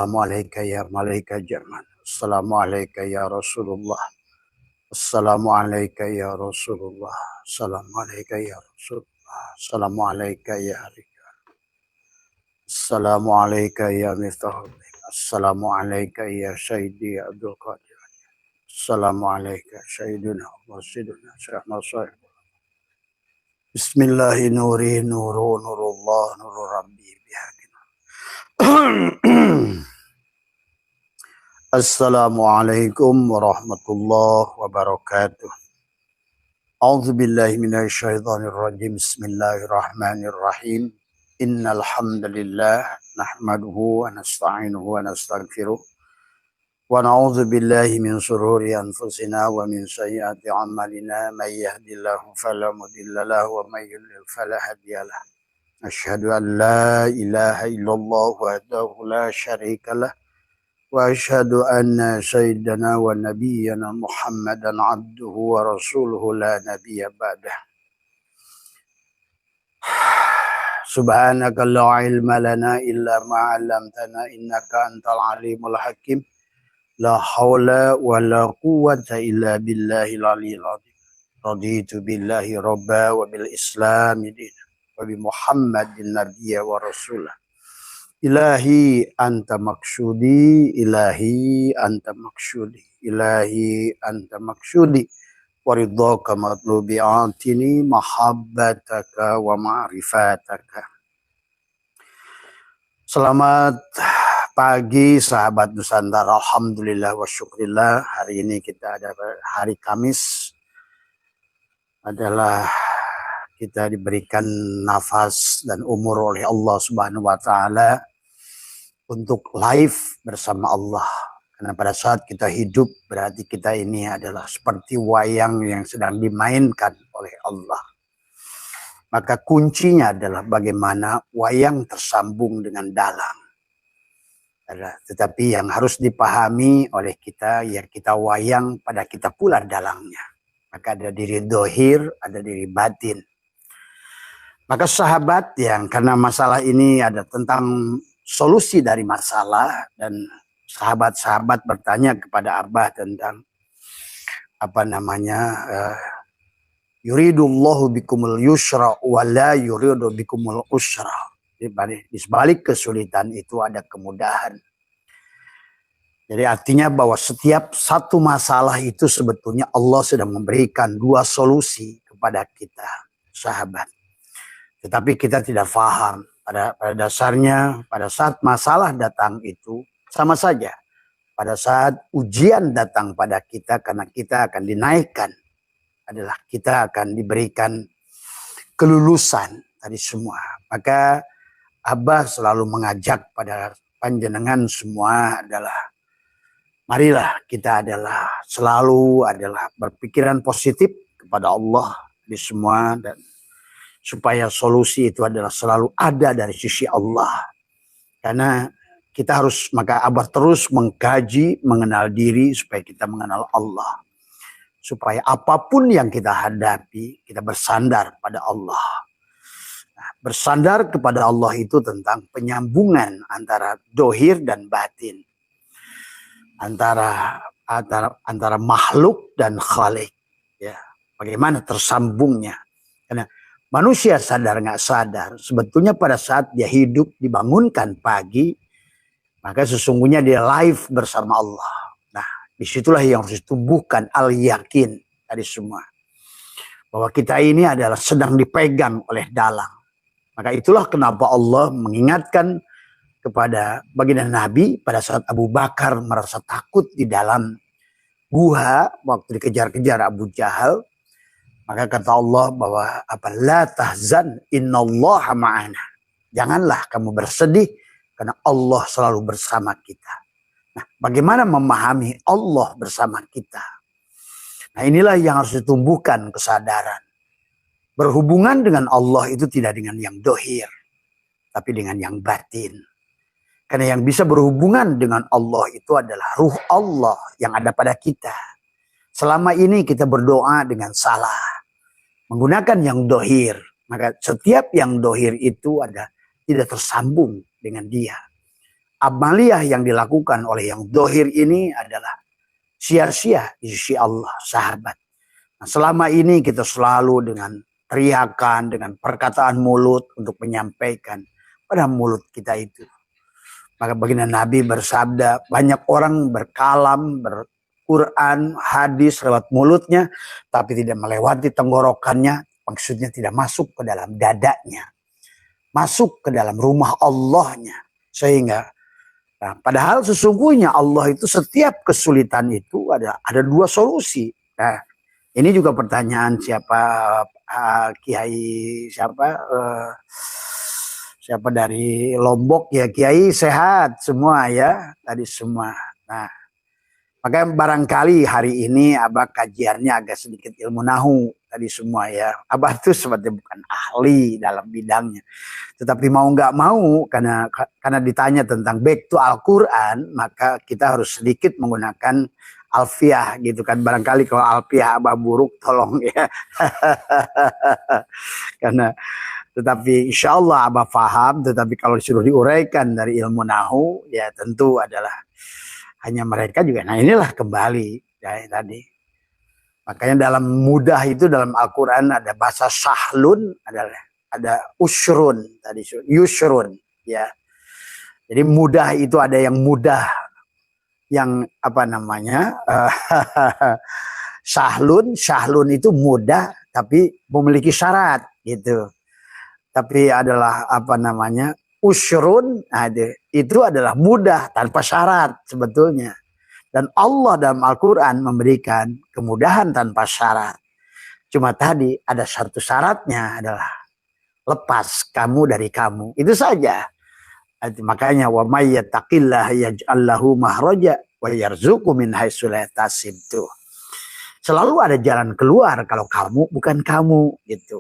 Assalamualaikum ya malaikat Jerman. Assalamualaikum ya Rasulullah. Assalamualaikum ya Rasulullah. Assalamualaikum ya Rasulullah. Assalamualaikum ya Rijal. Assalamualaikum ya Miftahul. Assalamualaikum ya Sayyidi Abdul Qadir. Assalamualaikum Sayyidina Wasiduna Syekh Nasir. Bismillahi nuri nuru nurullah nuru rabbi bihaqina. Assalamualaikum warahmatullahi wabarakatuh. A'udzu billahi minasyaitonir rajim. Bismillahirrahmanirrahim. Innal hamdalillah nahmaduhu wa nasta'inuhu wa nastaghfiruh. Wa na'udzu billahi min shururi anfusina wa min sayyiati a'malina. May yahdihillahu fala mudilla lahu wa may yudlil fala hadiyalah. Asyhadu an la ilaha illallah wahdahu la syarikalah. Wa asyhadu anna sayyidana wa nabiyyana Muhammadan abduhu wa rasuluhu la nabiyya ba'dah. Subhanaka la ilma lana illa ma 'allamtana innaka antal alimul hakim. La haula wa la quwwata illa billahil aliyyil azim. Raditu billahi rabba wa bil islam dinan wa bi Muhammadin nabiyya wa rasulah. Ilahi anta maksudi, ilahi anta maksudi, ilahi anta maksudi. Waridhaka matlubi atini mahabbataka wa ma'rifataka. Selamat pagi sahabat Nusantara. Alhamdulillah wa syukrillah. Hari ini kita ada hari Kamis. Adalah kita diberikan nafas dan umur oleh Allah Subhanahu wa taala untuk live bersama Allah. Karena pada saat kita hidup berarti kita ini adalah seperti wayang yang sedang dimainkan oleh Allah. Maka kuncinya adalah bagaimana wayang tersambung dengan dalang. Tetapi yang harus dipahami oleh kita, ya kita wayang pada kita pula dalangnya. Maka ada diri dohir, ada diri batin. Maka sahabat yang karena masalah ini ada tentang solusi dari masalah, dan sahabat-sahabat bertanya kepada Abah tentang yuridullahu bikumul yusra wa la yuridu bikumul usra. Di sebalik kesulitan itu ada kemudahan. Jadi artinya bahwa setiap satu masalah itu sebetulnya Allah sedang memberikan dua solusi kepada kita, sahabat. Tetapi kita tidak paham. Pada dasarnya, pada saat masalah datang itu sama saja. Pada saat ujian datang pada kita, karena kita akan dinaikkan, adalah kita akan diberikan kelulusan tadi semua. Maka Abah selalu mengajak pada panjenengan semua adalah marilah kita adalah selalu adalah berpikiran positif kepada Allah di semua, dan supaya solusi itu adalah selalu ada dari sisi Allah. Karena kita harus, maka Abah terus mengkaji, mengenal diri supaya kita mengenal Allah. Supaya apapun yang kita hadapi, kita bersandar pada Allah. Nah, bersandar kepada Allah itu tentang penyambungan antara dohir dan batin. Antara makhluk dan khalik. Ya, bagaimana tersambungnya. Karena manusia sadar nggak sadar, sebetulnya pada saat dia hidup, dibangunkan pagi, maka sesungguhnya dia live bersama Allah. Nah, disitulah yang harus ditumbuhkan al-yakin tadi semua. Bahwa kita ini adalah sedang dipegang oleh dalang. Maka itulah kenapa Allah mengingatkan kepada baginda Nabi pada saat Abu Bakar merasa takut di dalam gua waktu dikejar-kejar Abu Jahal. Maka kata Allah bahwa la tahzan innallaha ma'ana. Janganlah kamu bersedih karena Allah selalu bersama kita. Nah, bagaimana memahami Allah bersama kita? Nah, inilah yang harus ditumbuhkan kesadaran. Berhubungan dengan Allah itu tidak dengan yang dohir, tapi dengan yang batin. Karena yang bisa berhubungan dengan Allah itu adalah ruh Allah yang ada pada kita. Selama ini kita berdoa dengan salah, menggunakan yang dohir, maka setiap yang dohir itu tidak tersambung dengan dia. amaliyah yang dilakukan oleh yang dohir ini adalah sia-sia di sisi Allah, sahabat. Nah, selama ini kita selalu dengan teriakan, dengan perkataan mulut untuk menyampaikan pada mulut kita itu. Maka baginda Nabi bersabda, banyak orang berkalam, berquran, hadis lewat mulutnya, tapi tidak melewati tenggorokannya, maksudnya tidak masuk ke dalam dadanya, masuk ke dalam rumah Allahnya. Sehingga, nah, padahal sesungguhnya Allah itu setiap kesulitan itu ada dua solusi. Nah, ini juga pertanyaan siapa Kiai siapa dari Lombok ya, Kiai sehat semua ya tadi semua. Nah, maka barangkali hari ini Abah kajiannya agak sedikit ilmu nahu tadi semua ya. Abah tuh seperti bukan ahli dalam bidangnya, tetapi mau nggak mau karena ditanya tentang back to Al-Quran, maka kita harus sedikit menggunakan alfiah gitu kan. Barangkali kalau alfiah Abah buruk tolong ya. Karena tetapi insya Allah Abah paham, tetapi kalau disuruh diuraikan dari ilmu nahu ya tentu adalah hanya mereka juga. Nah inilah kembali ya, tadi. Makanya dalam mudah itu dalam Al-Quran ada bahasa sahlun, ada usrun tadi, yusrun ya. Jadi mudah itu ada yang mudah, yang apa namanya sahlun itu mudah tapi memiliki syarat gitu. Tapi adalah apa namanya usrun, itu adalah mudah tanpa syarat sebetulnya. Dan Allah dalam Al-Quran memberikan kemudahan tanpa syarat. Cuma tadi ada satu syaratnya adalah lepas kamu dari kamu. Itu saja. Makanya wa may yattaqillaha yaj'al lahu mahraja wa yarzuqhu min haitsu la yahtasib. Selalu ada jalan keluar kalau kamu bukan kamu gitu.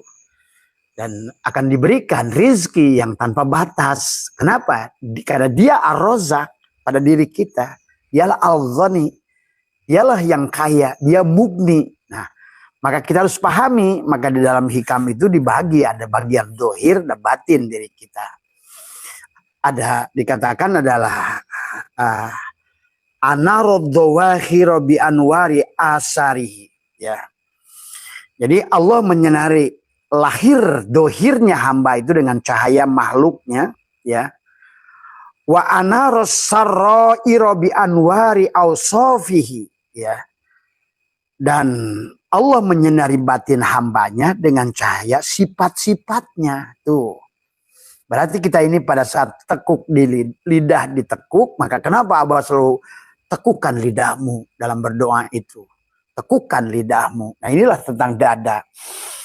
Dan akan diberikan rizki yang tanpa batas. Kenapa? Karena dia ar-Razzaq pada diri kita. Dialah al-Ghani. Dialah yang kaya. Dia mugni. Nah, maka kita harus pahami. Maka di dalam hikam itu dibagi. Ada bagian dohir dan batin diri kita. Ada dikatakan adalah anarod dawahiro bi anwari asarihi. Ya. Jadi Allah menyinari lahir dohirnya hamba itu dengan cahaya makhluknya ya. Wa anaros sarraira bi anwari ausafihi ya. Dan Allah menyinari batin hambanya dengan cahaya sifat-sifatnya tuh. Berarti kita ini pada saat tekuk di lidah ditekuk, maka kenapa Abah selalu tekukan lidahmu dalam berdoa itu? Tekukan lidahmu. Nah inilah tentang dada.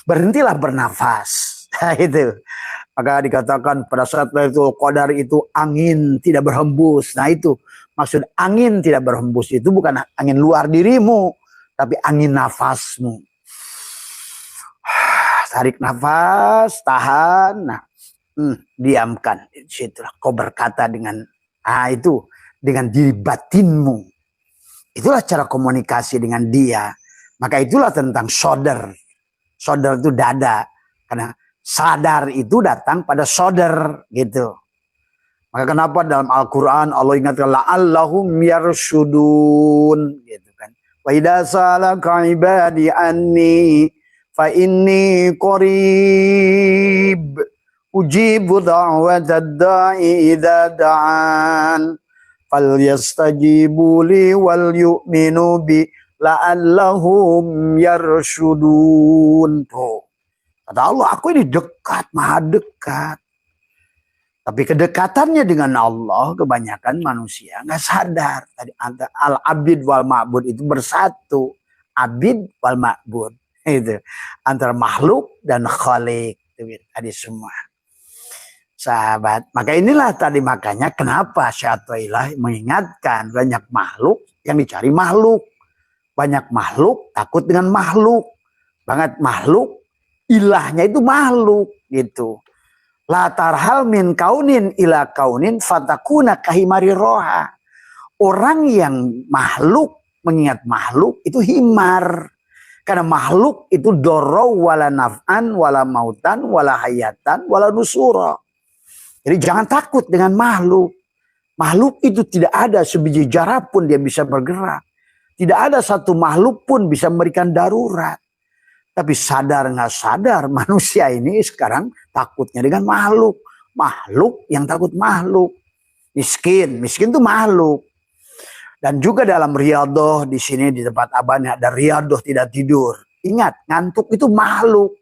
Berhentilah bernafas. Nah, itu. Maka dikatakan pada saat Lailatul Qadar itu angin tidak berhembus. Nah itu maksud angin tidak berhembus itu bukan angin luar dirimu, tapi angin nafasmu. Tarik nafas, tahan. Nah, diamkan. Situlah kau berkata dengan itu dengan diri batinmu. Itulah cara komunikasi dengan dia. Maka itulah tentang sodar. Sodar itu dada. Karena sadar itu datang pada sodar gitu. Maka kenapa dalam Al-Quran Allah ingatkan la'allahum yarshudun gitu kan. Wa idza salaka ibadi anni fa inni qarib ujibu da'watad da'i idza da'an falyastajibu li wal yu'minu bi la'allahum yarshudun. Tuh. Kata Allah, aku ini dekat, maha dekat. Tapi kedekatannya dengan Allah, kebanyakan manusia nggak sadar. Tadi al-abid wal ma'bud itu bersatu. Abid wal ma'bud. Itu. Antara makhluk dan khalik. Tadi semua. Sahabat. Maka inilah tadi makanya kenapa Syaikhullah mengingatkan banyak makhluk yang dicari makhluk. Banyak makhluk takut dengan makhluk. Banget makhluk. Ilahnya itu makhluk gitu. La tarhal min kaunin ila kaunin fatakuna kahimari roha. Orang yang makhluk mengingat makhluk itu himar. Karena makhluk itu doro wala naf'an wala mautan wala hayatan wala nusura. Jadi jangan takut dengan makhluk. Makhluk itu tidak ada sebiji zarah pun dia bisa bergerak. Tidak ada satu makhluk pun bisa memberikan darurat. Tapi sadar nggak sadar manusia ini sekarang takutnya dengan makhluk. Makhluk yang takut makhluk. Miskin itu makhluk. Dan juga dalam riyadhah di sini di tempat abahnya ada riyadhah tidak tidur. Ingat, ngantuk itu makhluk.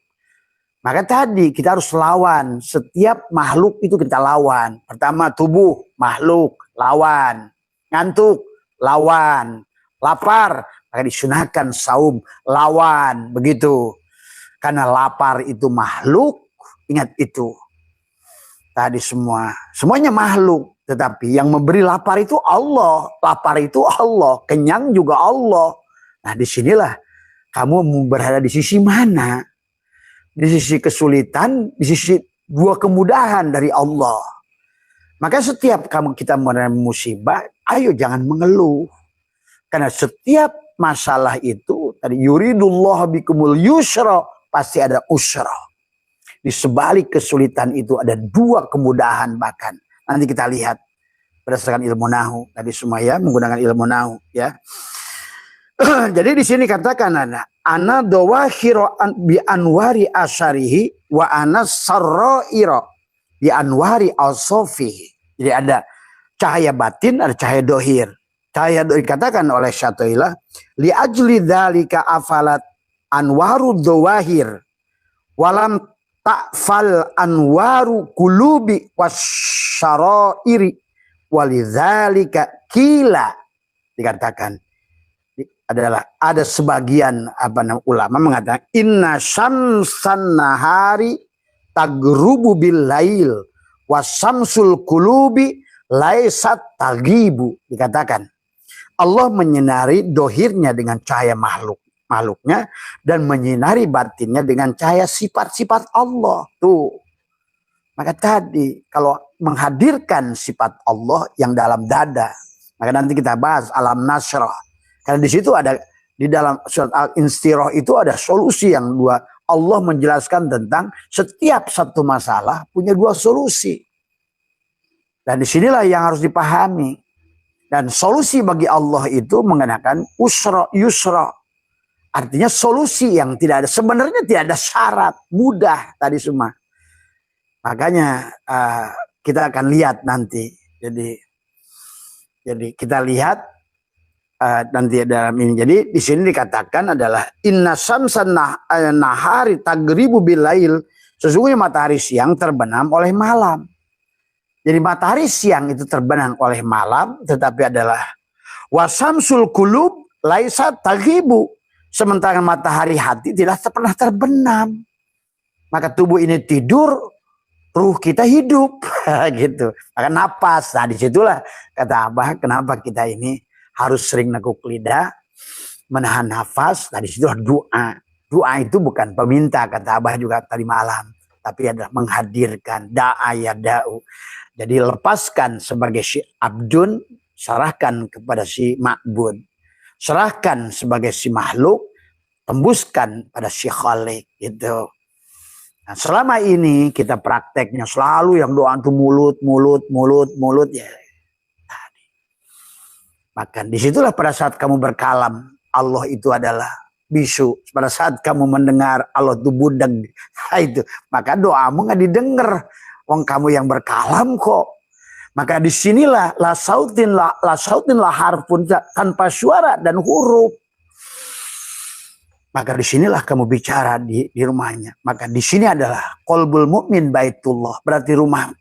Maka tadi kita harus lawan. Setiap makhluk itu kita lawan. Pertama tubuh, makhluk, lawan. Ngantuk, lawan. Lapar, maka disunahkan saum, lawan. Begitu. Karena lapar itu makhluk, ingat itu. Tadi semuanya makhluk. Tetapi yang memberi lapar itu Allah. Lapar itu Allah. Kenyang juga Allah. Nah disinilah kamu berada di sisi mana? Di sisi kesulitan, di sisi dua kemudahan dari Allah. Maka setiap kita menerima musibah, ayo jangan mengeluh. Karena setiap masalah itu, tadi yuridullah bikumul yusra, pasti ada usra. Di sebalik kesulitan itu ada dua kemudahan bahkan. Nanti kita lihat berdasarkan ilmu nahu. Tadi semua ya menggunakan ilmu nahu ya. Jadi di sini katakan ana dawahiro bi anwari asyarihi wa ana sarraira bi anwari asofihi. Jadi ada cahaya batin, ada cahaya dohir. Cahaya dohir dikatakan oleh Syatilah li ajli dzalika afalat anwaru dawahir walam ta'fal anwaru kulubi wasyarairi walidzalika kila. Dikatakan adalah ada sebagian ulama mengatakan inna syamsan nahari tagrubu bil lail wasamsul kulubi laisat tagibu. Dikatakan Allah menyinari dohirnya dengan cahaya makhluknya dan menyinari batinnya dengan cahaya sifat-sifat Allah. Tuh. Maka tadi kalau menghadirkan sifat Allah yang dalam dada, maka nanti kita bahas alam nasrah. Karena di situ ada di dalam surat Al-Instirah itu ada solusi yang dua. Allah menjelaskan tentang setiap satu masalah punya dua solusi. Dan disinilah yang harus dipahami. Dan solusi bagi Allah itu mengenakan usra yusra. Artinya solusi yang tidak ada. Sebenarnya tidak ada syarat. Mudah tadi semua. Makanya kita akan lihat nanti. Jadi kita lihat nanti dalam ini. Jadi di sini dikatakan adalah inna samsan nahari tagribu bilail. Sesungguhnya matahari siang terbenam oleh malam. Jadi matahari siang itu terbenam oleh malam, tetapi adalah wasamsul kulub laisa tagibu. Sementara matahari hati tidak pernah terbenam. Maka tubuh ini tidur, ruh kita hidup, gitu. Maka napas. Nah disitulah kata Abah, kenapa kita ini harus sering nekuk lidah, menahan nafas. Nah disitulah doa. Doa itu bukan peminta, kata Abah juga tadi malam, tapi adalah menghadirkan da'a ya da'u. Jadi lepaskan sebagai si abdun, serahkan kepada si ma'bud. Serahkan sebagai si makhluk, tembuskan pada si khalik. Gitu. Nah, selama ini kita prakteknya selalu yang doa itu mulut ya. Maka disitulah pada saat kamu berkalam, Allah itu adalah bisu. Pada saat kamu mendengar Allah itu budak, nah, itu maka doamu nggak didengar. Wong kamu yang berkalam kok. Maka disinilah la sautin la harfun, tanpa suara dan huruf. Maka disinilah kamu bicara di rumahnya. Maka di sini adalah qalbul mukmin baitullah. Berarti rumah.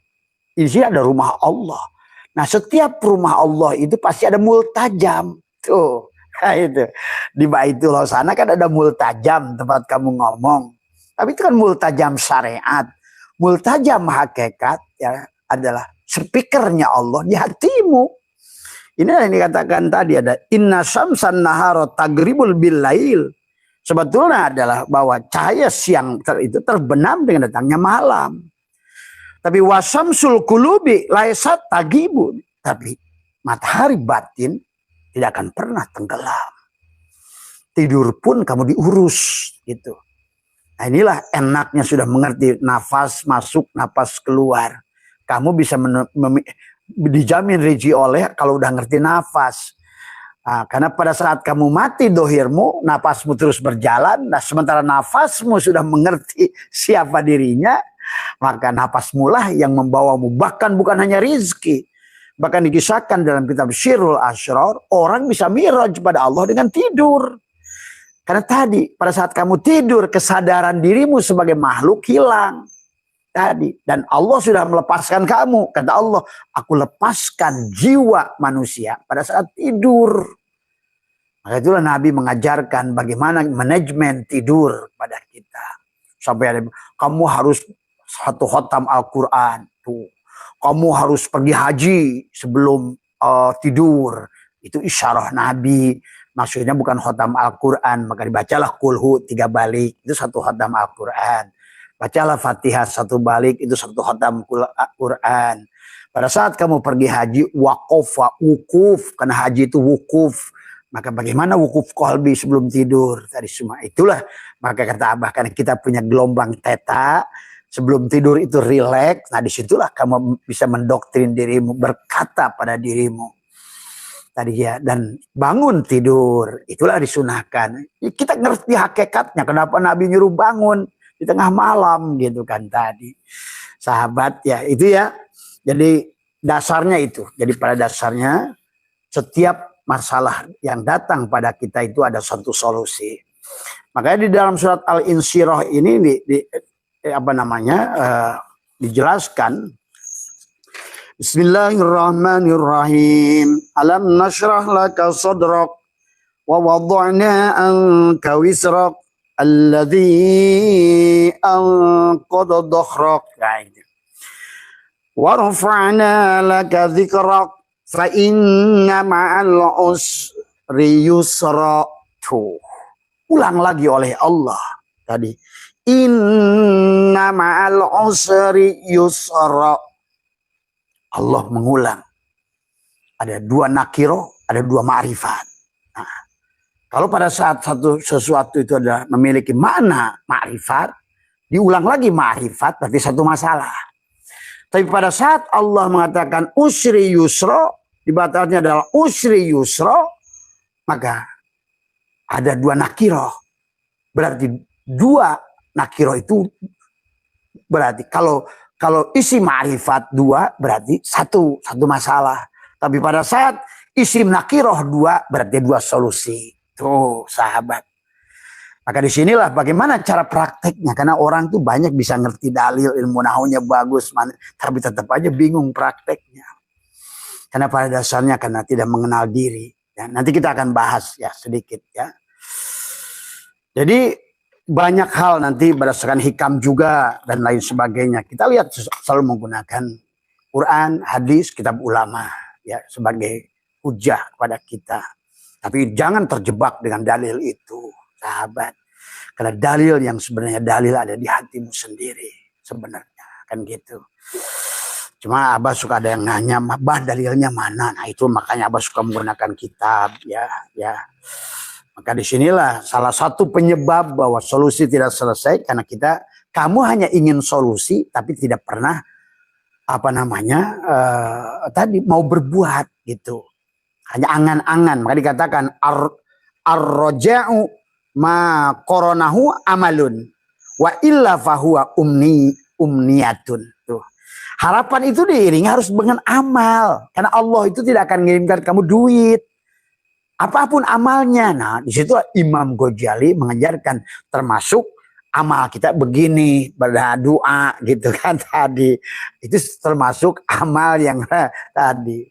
Di sini ada rumah Allah. Nah setiap rumah Allah itu pasti ada multajam. Tuh. Nah, itu. Di baitullah sana kan ada multajam tempat kamu ngomong. Tapi itu kan multajam syariat. Multajam hakikat ya adalah speakernya Allah di hatimu. Ini yang dikatakan tadi ada inna syamsan nahara tagribul bilail. Sebetulnya adalah bahwa cahaya siang itu terbenam dengan datangnya malam. Tapi wasamsul kulubi laisat tagibu. Tapi matahari batin tidak akan pernah tenggelam. Tidur pun kamu diurus gitu. Nah inilah enaknya sudah mengerti nafas masuk, nafas keluar. Kamu bisa dijamin rezeki oleh kalau udah ngerti nafas. Nah, karena pada saat kamu mati dohirmu, nafasmu terus berjalan, nah sementara nafasmu sudah mengerti siapa dirinya, maka nafasmu lah yang membawamu. Bahkan bukan hanya rizki. Bahkan dikisahkan dalam kitab Syirul Asrar, orang bisa miraj pada Allah dengan tidur. Karena tadi pada saat kamu tidur, kesadaran dirimu sebagai makhluk hilang. Tadi. Dan Allah sudah melepaskan kamu. Kata Allah, aku lepaskan jiwa manusia pada saat tidur. Maka itulah Nabi mengajarkan bagaimana manajemen tidur pada kita. Sampai ada, kamu harus satu khatam Al-Quran. Tuh. Kamu harus pergi haji sebelum tidur. Itu isyarah Nabi. Maksudnya bukan khatam Al-Quran. Maka dibacalah kulhu 3 balik. Itu satu khatam Al-Quran. Bacalah Fatihah 1 balik, itu 1 khatam Quran. Pada saat kamu pergi haji, waqafa, wukuf. Karena haji itu wukuf. Maka bagaimana wukuf qalbi sebelum tidur? Tadi semua itulah. Maka kata Abah, karena kita punya gelombang theta. Sebelum tidur itu rileks. Nah disitulah kamu bisa mendoktrin dirimu. Berkata pada dirimu. Tadi ya, dan bangun tidur. Itulah disunahkan. Kita ngerti hakikatnya. Kenapa Nabi nyuruh bangun di tengah malam gitu kan tadi. Sahabat ya itu ya. Jadi dasarnya itu. Jadi pada dasarnya setiap masalah yang datang pada kita itu ada satu solusi. Makanya di dalam surat Al-Insyirah ini dijelaskan. Bismillahirrahmanirrahim. Alam nashrah laka sadrak wa wada'na anka wisrak alladhi anqadha dhahrak wa rafa'na laka dhikrak fa inna ma'al usri yusra. Ulang lagi oleh Allah tadi, inna ma'al usri yusra. Allah mengulang, ada 2 nakiro, ada 2 ma'rifat. Nah, kalau pada saat sesuatu itu adalah memiliki makna ma'rifat, diulang lagi ma'rifat, berarti satu masalah. Tapi pada saat Allah mengatakan usri yusra, dibatalnya adalah usri yusra, maka ada 2 nakiro. Berarti 2 nakiro itu berarti kalau isi ma'rifat 2 berarti satu masalah. Tapi pada saat isi nakiroh 2 berarti 2 solusi. Tuh sahabat. Maka disinilah bagaimana cara prakteknya. Karena orang tuh banyak bisa ngerti dalil, ilmu nahunya bagus. Tapi tetap aja bingung prakteknya. Karena pada dasarnya karena tidak mengenal diri. Ya, nanti kita akan bahas ya sedikit ya. Jadi banyak hal nanti berdasarkan hikam juga dan lain sebagainya. Kita lihat selalu menggunakan Quran, hadis, kitab ulama ya sebagai hujah kepada kita. Tapi jangan terjebak dengan dalil itu, sahabat. Karena dalil yang sebenarnya dalil ada di hatimu sendiri sebenarnya, kan gitu. Cuma Abah suka ada yang nanya, "Bah, dalilnya mana?" Nah, itu makanya Abah suka menggunakan kitab ya. Maka disinilah salah satu penyebab bahwa solusi tidak selesai karena kamu hanya ingin solusi tapi tidak pernah tadi mau berbuat gitu. Hanya angan-angan. Maka dikatakan ar-raja'u ma qoronahu amalun wa illa fahuwa umniyatun. Tuh. Harapan itu diiringi harus dengan amal. Karena Allah itu tidak akan mengirimkan kamu duit. Apapun amalnya. Nah, di situ Imam Ghazali mengajarkan termasuk amal kita begini, berdoa gitu kan tadi. Itu termasuk amal yang tadi.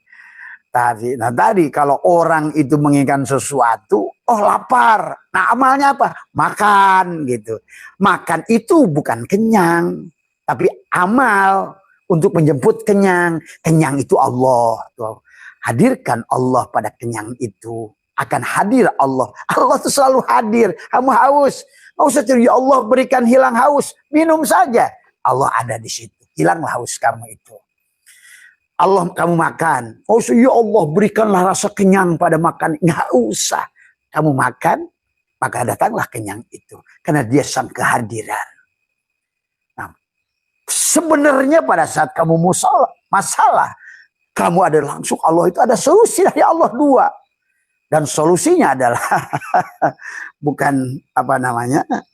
Nah tadi kalau orang itu menginginkan sesuatu, lapar. Nah amalnya apa? Makan gitu. Makan itu bukan kenyang, tapi amal untuk menjemput kenyang. Kenyang itu Allah. Tuh. Hadirkan Allah pada kenyang itu. Akan hadir Allah. Allah itu selalu hadir. Kamu haus. Nggak usah cari, ya Allah berikan hilang haus. Minum saja. Allah ada di situ. Hilanglah haus kamu itu. Allah kamu makan. Oh ya Allah berikanlah rasa kenyang pada makan. Nggak usah. Kamu makan. Maka datanglah kenyang itu. Karena dia sang kehadiran. Nah, sebenarnya pada saat kamu masalah. kamu ada langsung Allah itu ada solusi dari Allah dua. Dan solusinya adalah bukan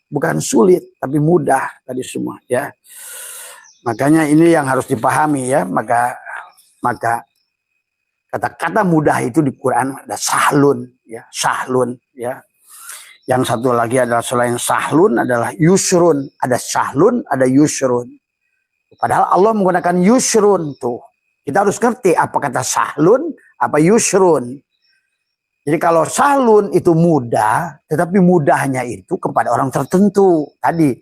bukan sulit tapi mudah tadi semua ya. Makanya ini yang harus dipahami ya. Maka kata-kata mudah itu di Quran ada sahlun ya. Yang satu lagi adalah selain sahlun adalah yusrun. Ada sahlun, ada yusrun. Padahal Allah menggunakan yusrun tuh. Kita harus ngerti apa kata sahlun, apa yusrun. Jadi kalau sahlun itu mudah, tetapi mudahnya itu kepada orang tertentu. Tadi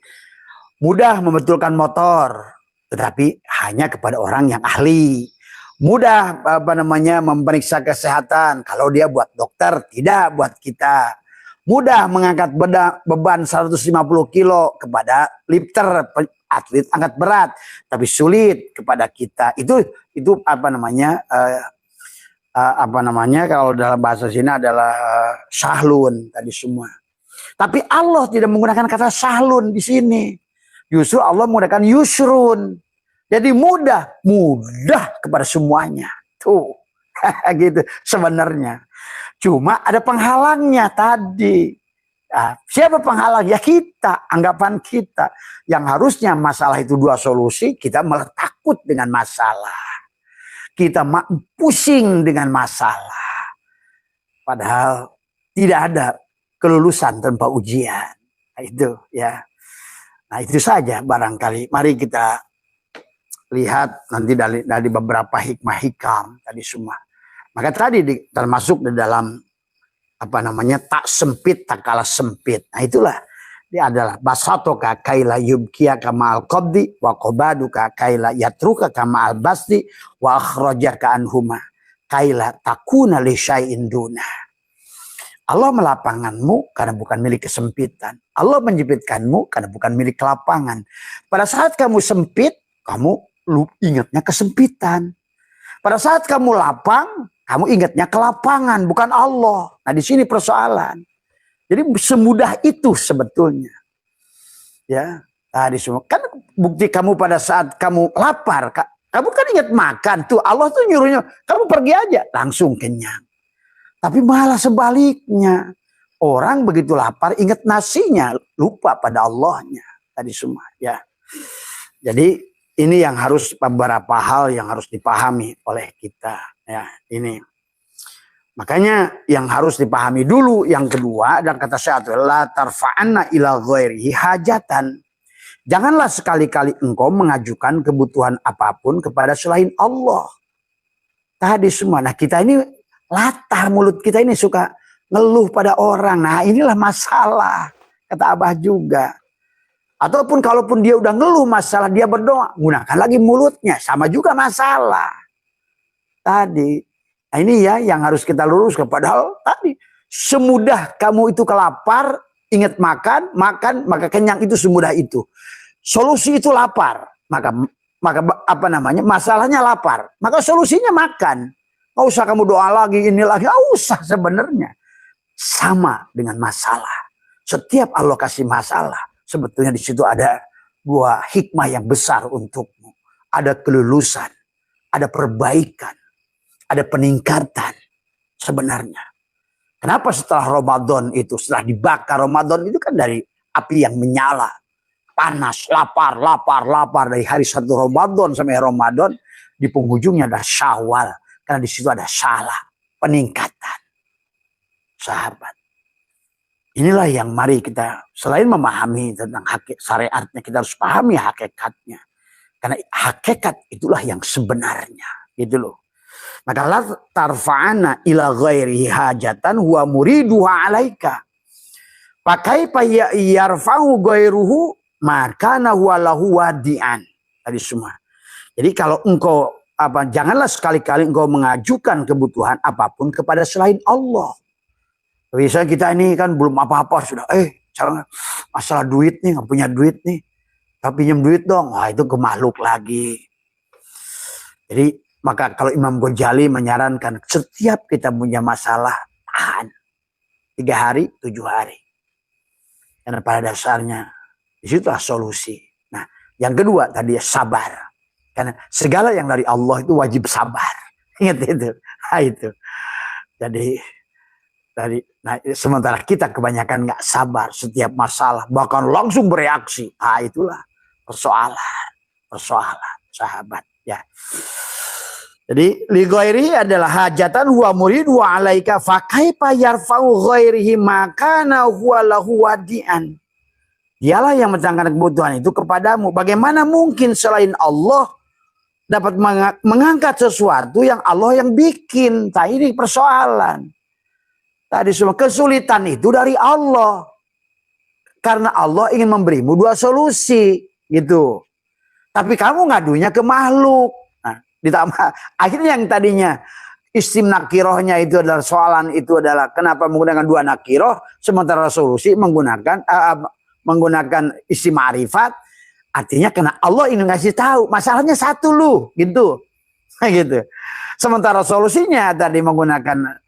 mudah membetulkan motor, tetapi hanya kepada orang yang ahli. Mudah memeriksa kesehatan, kalau dia buat dokter, tidak buat kita. Mudah mengangkat beban 150 kilo kepada lifter, atlet angkat berat, tapi sulit kepada kita. Itu kalau dalam bahasa sini adalah sahlun tadi semua. Tapi Allah tidak menggunakan kata sahlun di sini. Justru Allah menggunakan yusrun. Jadi mudah kepada semuanya. Tuh, gitu sebenarnya. Cuma ada penghalangnya tadi. Nah, siapa penghalang? Ya kita, anggapan kita. Yang harusnya masalah itu dua solusi, kita malah takut dengan masalah. Kita pusing dengan masalah. Padahal tidak ada kelulusan tanpa ujian. Nah, itu ya. Nah, itu saja barangkali. Mari kita lihat nanti dari beberapa hikmah hikam tadi semua. Maka tadi termasuk di dalam tak sempit tak kalah sempit. Nah, itulah dia adalah basatoka kaila yubkiya kama al-qabdi wa qabaduka kaila yatruka kama al-basti wa akhrajaka anhuma kaila takuna li syai'in duna. Allah melapangkanmu karena bukan milik kesempitan. Allah menjepitkanmu karena bukan milik kelapangan. Pada saat kamu sempit, kamu ingatnya kesempitan. Pada saat kamu lapang, kamu ingatnya kelapangan, bukan Allah. Nah, di sini persoalan. Jadi semudah itu sebetulnya. Ya, tadi semua. Kan bukti kamu pada saat kamu lapar, kamu kan ingat makan tuh. Allah tuh nyuruhnya, kamu pergi aja, langsung kenyang. Tapi malah sebaliknya. Orang begitu lapar, ingat nasinya, lupa pada Allahnya. Tadi semua, ya. Jadi ini yang harus beberapa hal yang harus dipahami oleh kita. Ya, ini. Makanya yang harus dipahami dulu. Yang kedua, dan kata saya adalah tarfa'anna ila ghairihi hajatan. Janganlah sekali-kali engkau mengajukan kebutuhan apapun kepada selain Allah. Tadi semua. Nah, kita ini latah, mulut kita ini suka ngeluh pada orang. Nah, inilah masalah. Kata Abah juga. Ataupun kalaupun dia udah ngeluh masalah, dia berdoa. Gunakan lagi mulutnya. Sama juga masalah. Tadi. Nah, ini ya yang harus kita luruskan. Padahal tadi semudah kamu itu kelapar, ingat makan, maka kenyang itu semudah itu. Solusi itu lapar, maka masalahnya lapar, maka solusinya makan. Nggak usah kamu doa lagi, ini lagi, nggak usah sebenarnya. Sama dengan masalah. Setiap Allah kasih masalah, sebetulnya di situ ada dua hikmah yang besar untukmu. Ada kelulusan, ada perbaikan. Ada peningkatan sebenarnya. Kenapa setelah Ramadan itu, setelah dibakar Ramadan itu kan dari api yang menyala. Panas, lapar. Dari hari 1 Ramadan sampai Ramadan. Di penghujungnya ada Syawal. Karena di situ ada salah. Peningkatan. Sahabat. Inilah yang mari kita, selain memahami tentang syariatnya, kita harus pahami hakikatnya. Karena hakikat itulah yang sebenarnya. Gitu loh. Maka la tarfa'ana ila ghairihi hajatan huwa muriduha alaika. Pakai paya yarfa'u ghairuhu maka huwa lahu wadi'an. Tadi semua. Jadi kalau engkau janganlah sekali-kali engkau mengajukan kebutuhan apapun kepada selain Allah. Bisa kita ini kan belum apa-apa sudah jangan masalah duit nih, nggak punya duit nih. Tapi pinjam duit dong. Wah, itu ke makhluk lagi. Jadi maka kalau Imam Ghazali menyarankan setiap kita punya masalah, tahan. 3 hari, 7 hari. Karena pada dasarnya, disitulah solusi. Nah, yang kedua tadi sabar. Karena segala yang dari Allah itu wajib sabar. Ingat itu. Nah, itu. Jadi sementara kita kebanyakan nggak sabar setiap masalah, bahkan langsung bereaksi. Ah, itulah persoalan sahabat ya. Jadi li ghairi adalah hajatan huwa muridu wa alaika fa kaifa yarfa'u ghairihi makana huwa lahu wadi'an. Dialah yang mendatangkan kebutuhan itu kepadamu. Bagaimana mungkin selain Allah dapat mengangkat sesuatu yang Allah yang bikin? Nah, ini persoalan. Tadi semua kesulitan itu dari Allah. Karena Allah ingin memberimu dua solusi gitu. Tapi kamu ngadunya ke makhluk. Nah, ditambah akhirnya yang tadinya isim nakirohnya itu adalah soalan itu adalah kenapa menggunakan dua nakiroh sementara solusi menggunakan isim ma'rifat. Artinya karena Allah ingin ngasih tahu masalahnya satu lu gitu. Gitu. Sementara solusinya tadi menggunakan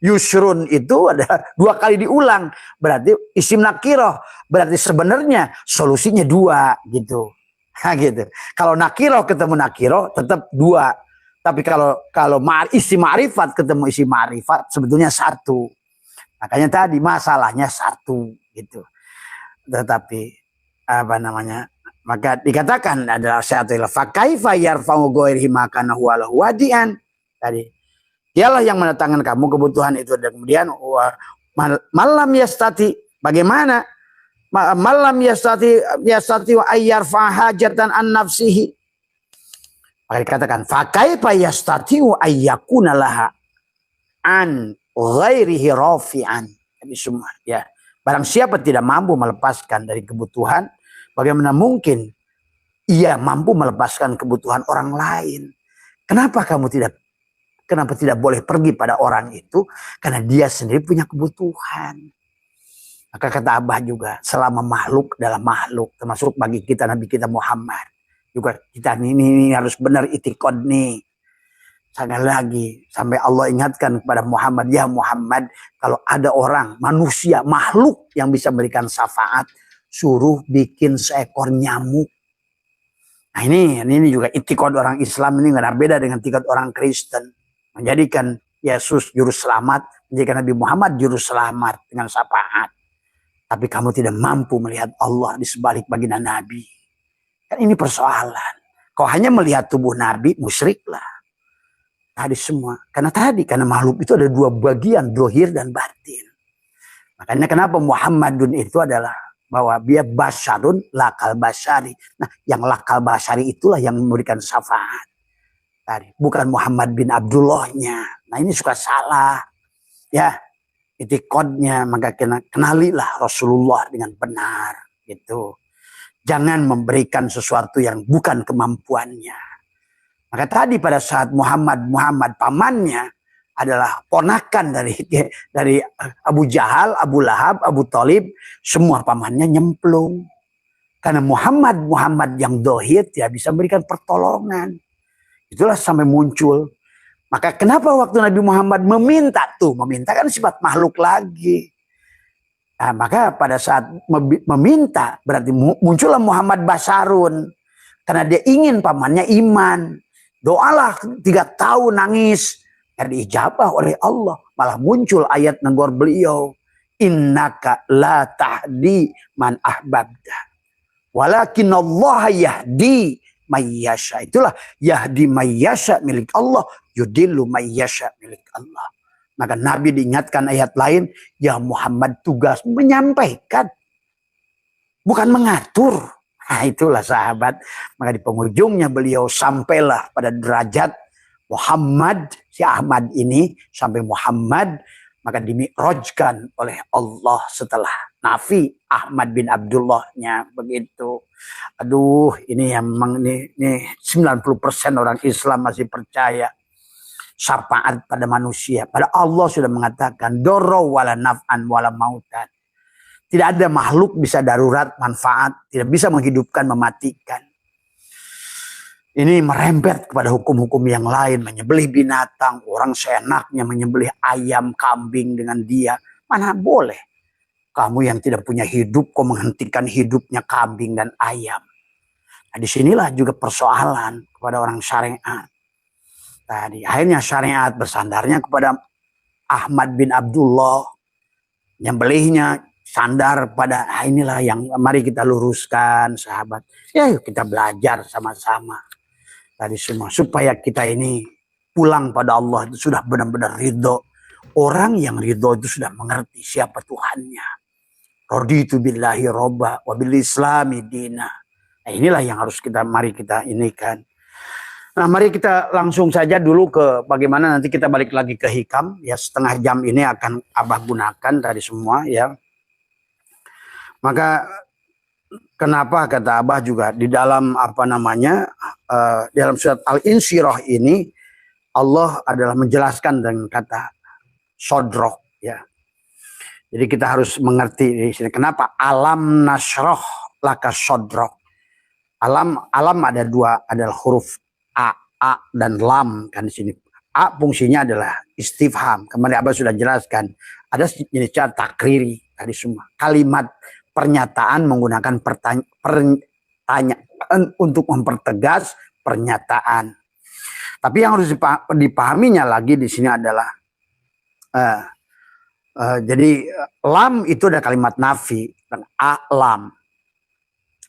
yusrun itu ada dua kali diulang. Berarti isim nakiroh. Berarti sebenarnya solusinya dua gitu. Nah, gitu. Kalau nakiroh ketemu nakiroh tetap dua. Tapi kalau isim ma'rifat ketemu isim ma'rifat sebetulnya satu. Makanya tadi masalahnya satu gitu. Tetapi maka dikatakan adalah satu fa kaifa yarfa'u ghairihi makana huwa lahu wadi'an. Tadi dialah yang mendatangkan kamu kebutuhan itu dan kemudian malam yastati bagaimana malam yastati wa ayyarfa hajatan an nafsihi. Maka dikatakan fa kaifa yastati wa ayyakuna laha an ghairihi rafi'an. Ini semua ya. Barang siapa tidak mampu melepaskan dari kebutuhan, bagaimana mungkin ia mampu melepaskan kebutuhan orang lain? Kenapa tidak boleh pergi pada orang itu? Karena dia sendiri punya kebutuhan. Maka kata Abah juga, selama makhluk dalam makhluk, termasuk bagi kita Nabi kita Muhammad. Juga kita ini harus benar itikad nih. Sekali lagi, sampai Allah ingatkan kepada Muhammad, ya Muhammad, kalau ada orang, manusia, makhluk yang bisa memberikan syafaat, suruh bikin seekor nyamuk. Nah ini juga itikad orang Islam ini nggak beda dengan itikad orang Kristen. Menjadikan Yesus juru selamat, menjadikan Nabi Muhammad juru selamat dengan syafaat. Tapi kamu tidak mampu melihat Allah di sebalik baginda Nabi. Kan ini persoalan. Kau hanya melihat tubuh Nabi, musyriklah. Tadi semua. Karena makhluk itu ada dua bagian, dohir dan batin. Makanya kenapa Muhammadun itu adalah bahwa dia basyarun lakal basyari. Nah, yang lakal basyari itulah yang memberikan syafaat. Tadi bukan Muhammad bin Abdullahnya. Nah, ini suka salah. Ya, itikadnya maka kenalilah Rasulullah dengan benar gitu. Jangan memberikan sesuatu yang bukan kemampuannya. Maka tadi pada saat Muhammad pamannya adalah ponakan dari Abu Jahal, Abu Lahab, Abu Thalib, semua pamannya nyemplung. Karena Muhammad yang dohir tidak bisa memberikan pertolongan. Itulah sampai muncul. Maka kenapa waktu Nabi Muhammad meminta kan sifat makhluk lagi. Nah, maka pada saat meminta berarti muncullah Muhammad Basarun. Karena dia ingin pamannya iman. Doalah 3 tahun nangis. Dan diijabah oleh Allah. Malah muncul ayat negor beliau. Innaka la tahdi man ahbabda. Walakin Allah yahdi mayyasha. Itulah yahdi mayyasha milik Allah. Yudillu mayyasha milik Allah. Maka Nabi diingatkan ayat lain. Ya Muhammad tugas menyampaikan. Bukan mengatur. Nah itulah sahabat. Maka di penghujungnya beliau sampailah pada derajat Muhammad. Si Ahmad ini sampai Muhammad. Maka dimi'rajkan oleh Allah setelah Nafi Ahmad bin Abdullahnya. Begitu. Aduh ini yang memang ini 90% orang Islam masih percaya. Syafaat pada manusia. Pada Allah sudah mengatakan. Doro wala naf'an wala mautan. Tidak ada makhluk bisa darurat, manfaat. Tidak bisa menghidupkan, mematikan. Ini merembet kepada hukum-hukum yang lain. Menyembelih binatang. Orang seenaknya menyembelih ayam, kambing dengan dia. Mana boleh. Kamu yang tidak punya hidup, kau menghentikan hidupnya kambing dan ayam. Nah, disinilah juga persoalan kepada orang syariat. Tadi akhirnya syariat bersandarnya kepada Ahmad bin Abdullah, nyembelihnya sandar pada inilah yang mari kita luruskan sahabat. Ya yuk kita belajar sama-sama tadi semua supaya kita ini pulang pada Allah itu sudah benar-benar ridho. Orang yang ridho itu sudah mengerti siapa Tuhannya. Raditu billahi robba wa bil islami dina. Nah, inilah yang harus mari kita inikan. Nah, mari kita langsung saja dulu ke bagaimana nanti kita balik lagi ke hikam. Ya, setengah jam ini akan Abah gunakan tadi semua ya. Maka kenapa kata Abah juga di dalam dalam surat Al-Insyirah ini Allah adalah menjelaskan dengan kata sodrok ya. Jadi kita harus mengerti di sini kenapa alam nasroh laka sodrok. Alam ada dua, adalah huruf a dan lam kan di sini. A fungsinya adalah istifham. Kemarin Abah sudah jelaskan. Ada jenis cara takriri tadi semua. Kalimat pernyataan menggunakan pertanyaan untuk mempertegas pernyataan. Tapi yang harus dipahaminya lagi di sini adalah jadi lam itu ada kalimat nafi dan lam.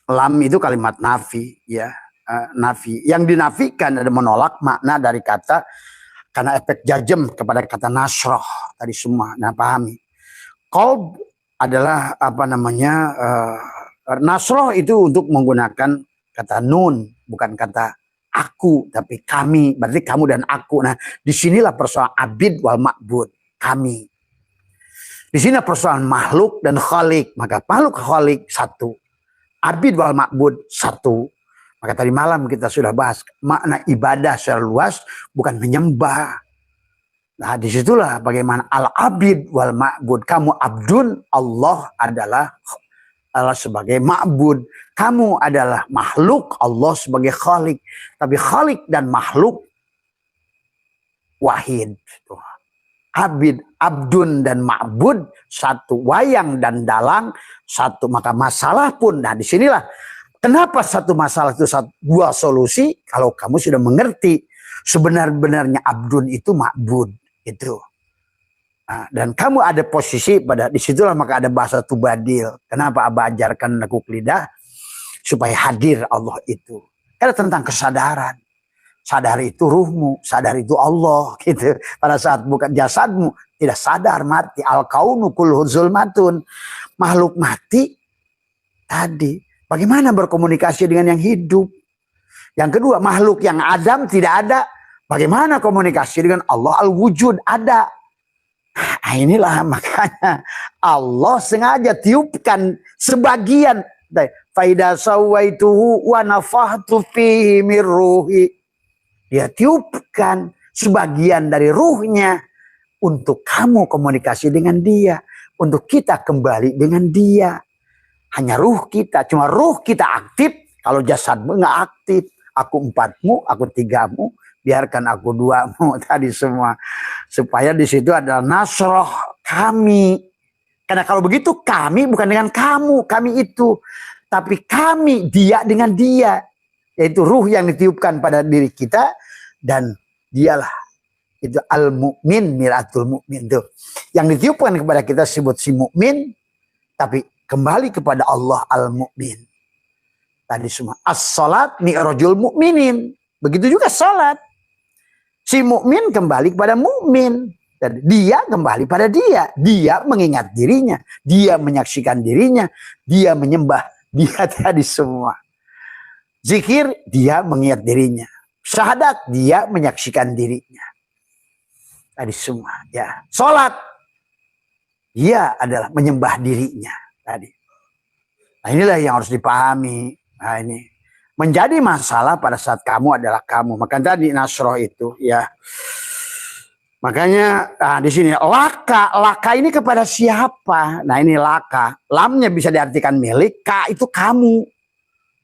Lam itu kalimat nafi ya, nafi. Yang dinafikan ada menolak makna dari kata karena efek jazm kepada kata nasroh tadi semua. Nah, pahami. Qalb adalah nasroh itu untuk menggunakan kata nun, bukan kata aku tapi kami, berarti kamu dan aku. Nah, disinilah persoalan abid wal ma'bud, kami. Di sini persoalan makhluk dan khalik, maka makhluk khalik satu, abid wal ma'bud satu. Maka tadi malam kita sudah bahas makna ibadah secara luas bukan menyembah. Nah, disitulah bagaimana al-abid wal ma'bud. Kamu abdun, Allah adalah sebagai ma'bud. Kamu adalah makhluk, Allah sebagai khalik. Tapi khalik dan makhluk wahid. Abid, abdun dan ma'bud satu. Wayang dan dalang satu. Maka masalah pun, nah disinilah kenapa satu masalah itu dua solusi. Kalau kamu sudah mengerti sebenar-benarnya abdun itu ma'bud itu. Nah, dan kamu ada posisi pada disitulah maka ada bahasa tubadil. Kenapa Abah ajarkan nekuk lidah? Supaya hadir Allah itu. Karena tentang kesadaran. Sadar itu ruhmu, sadar itu Allah gitu. Pada saat bukan jasadmu tidak sadar mati. Al-kaunu kulluhu zulmatun. Makhluk mati tadi. Bagaimana berkomunikasi dengan yang hidup? Yang kedua, makhluk yang Adam tidak ada. Bagaimana komunikasi dengan Allah al-wujud ada? Nah, inilah makanya Allah sengaja tiupkan sebagian. Faida sawaituhu wa nafahtu fihi mir ruhi. Dia tiupkan sebagian dari ruhnya untuk kamu komunikasi dengan dia. Untuk kita kembali dengan dia. Hanya ruh kita. Cuma ruh kita aktif. Kalau jasadmu nggak aktif. Aku empatmu, aku tigamu. Biarkan aku duamu tadi semua. Supaya di situ adalah nasroh kami. Karena kalau begitu kami bukan dengan kamu. Kami itu. Tapi kami dia dengan dia. Yaitu ruh yang ditiupkan pada diri kita. Dan dialah. Itu al-mu'min, miratul mu'min. Itu. Yang ditiupkan kepada kita sebut si mu'min. Tapi kembali kepada Allah al-mu'min. Tadi semua. As-salat mi'rajul mu'minin. Begitu juga salat. Si mukmin kembali kepada mukmin. Dan dia kembali pada dia. Dia mengingat dirinya. Dia menyaksikan dirinya. Dia menyembah. Dia tadi semua. Zikir, dia mengingat dirinya. Syahadat, dia menyaksikan dirinya. Tadi semua. Ya. Salat, dia adalah menyembah dirinya. Tadi. Nah, inilah yang harus dipahami. Nah, ini. Menjadi masalah pada saat kamu adalah kamu. Maka tadi nasroh itu ya. Makanya di sini laka ini kepada siapa? Nah ini laka. Lamnya bisa diartikan milik, ka itu kamu.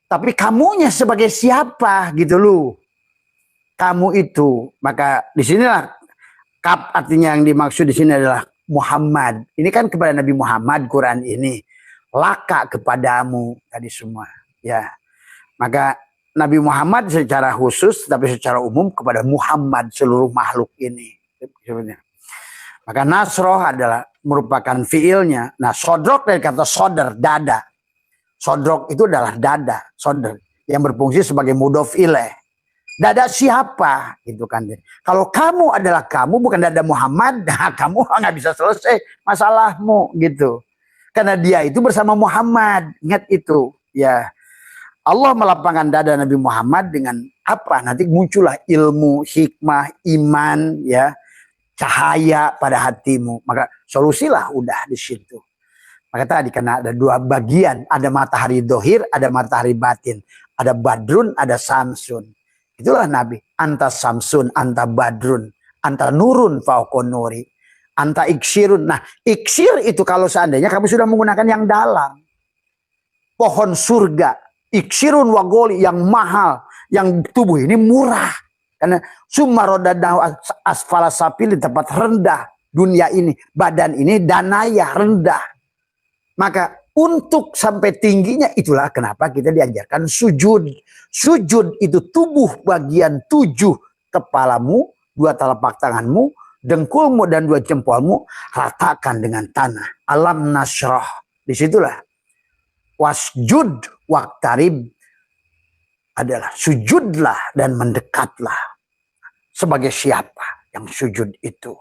Tapi kamunya sebagai siapa gitu loh. Kamu itu. Maka di sinilah kap artinya yang dimaksud di sini adalah Muhammad. Ini kan kepada Nabi Muhammad Quran ini. Laka kepadamu tadi semua. Ya. Maka Nabi Muhammad secara khusus, tapi secara umum kepada Muhammad seluruh makhluk ini. Maka nasroh adalah merupakan fiilnya. Nah, sodrok dari kata sodar, dada. Sodrok itu adalah dada, sodar, yang berfungsi sebagai mudhof ilaih. Dada siapa? Gitu kan. Kalau kamu adalah kamu, bukan dada Muhammad, nah kamu nggak bisa selesai masalahmu gitu. Karena dia itu bersama Muhammad. Ingat itu, ya. Allah melapangkan dada Nabi Muhammad dengan apa? Nanti muncullah ilmu, hikmah, iman, ya, cahaya pada hatimu. Maka solusilah udah di situ. Maka tadi karena ada dua bagian, ada matahari dohir, ada matahari batin, ada badrun, ada samsun. Itulah Nabi. Anta samsun, anta badrun, anta nurun fauqon nuri, anta iksirun. Nah, iksir itu kalau seandainya kamu sudah menggunakan yang dalam, pohon surga, iksirun wagoli yang mahal, yang tubuh ini murah. Karena sumarodadahu asfala sapil di tempat rendah dunia ini, badan ini danaya rendah. Maka untuk sampai tingginya itulah kenapa kita diajarkan sujud. Sujud itu tubuh bagian 7 kepalamu, 2 telapak tanganmu, dengkulmu dan 2 jempolmu ratakan dengan tanah. Alam nasrah. Disitulah wasjud waqtarib adalah sujudlah dan mendekatlah. Sebagai siapa yang sujud itu?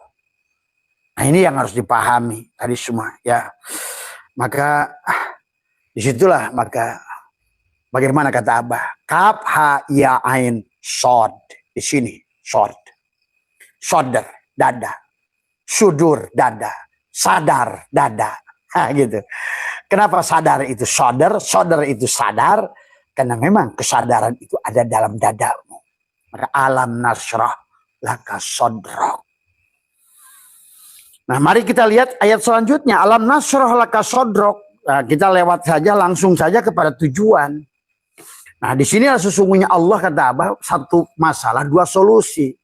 Nah, ini yang harus dipahami tadi semua, ya. Maka disitulah maka bagaimana kata Abah, kaf ha ya ain sod, di sini sod, sodar dada, sudur dada, sadar dada, gitu. Kenapa sadar itu sodar, sodar itu sadar? Karena memang kesadaran itu ada dalam dadamu. Maka alam nasrah laka sodrok. Nah, mari kita lihat ayat selanjutnya. Alam nasrah laka sodrok. Nah, kita lewat saja, langsung saja kepada tujuan. Nah, di sini sesungguhnya Allah kata Abah, satu masalah, 2 solusi.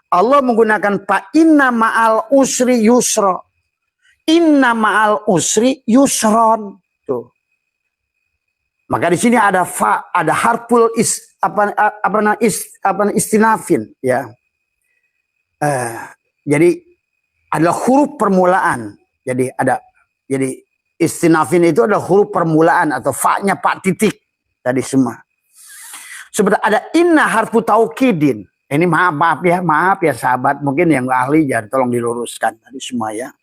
Allah menggunakan fa inna ma'al usri yusra. Inna ma'al usri yusron. Tuh. Maka di sini ada fa, ada harful istinafin, ya. Jadi adalah huruf permulaan. Jadi istinafin itu adalah huruf permulaan atau fa-nya pak titik tadi semua. Sebenarnya ada inna harfu taukidin. Ini maaf ya sahabat, mungkin yang ahli jangan tolong diluruskan tadi semua, ya.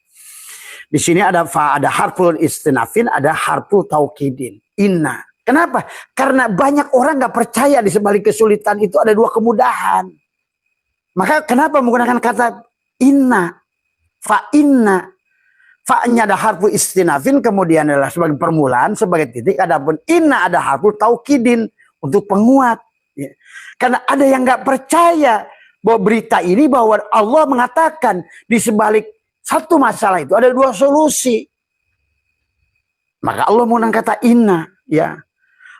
Di sini ada fa, ada harful istinafin, ada harful taukidin. Inna. Kenapa? Karena banyak orang nggak percaya di sebalik kesulitan itu ada 2 kemudahan. Maka kenapa menggunakan kata inna? Fa inna. Fa-nya ada harfu istinafin, kemudian adalah sebagai permulaan, sebagai titik. Adapun inna ada harfu taukidin untuk penguat. Ya. Karena ada yang nggak percaya bahwa berita ini, bahwa Allah mengatakan di sebalik satu masalah itu ada 2 solusi. Maka Allah menggunakan kata inna, ya.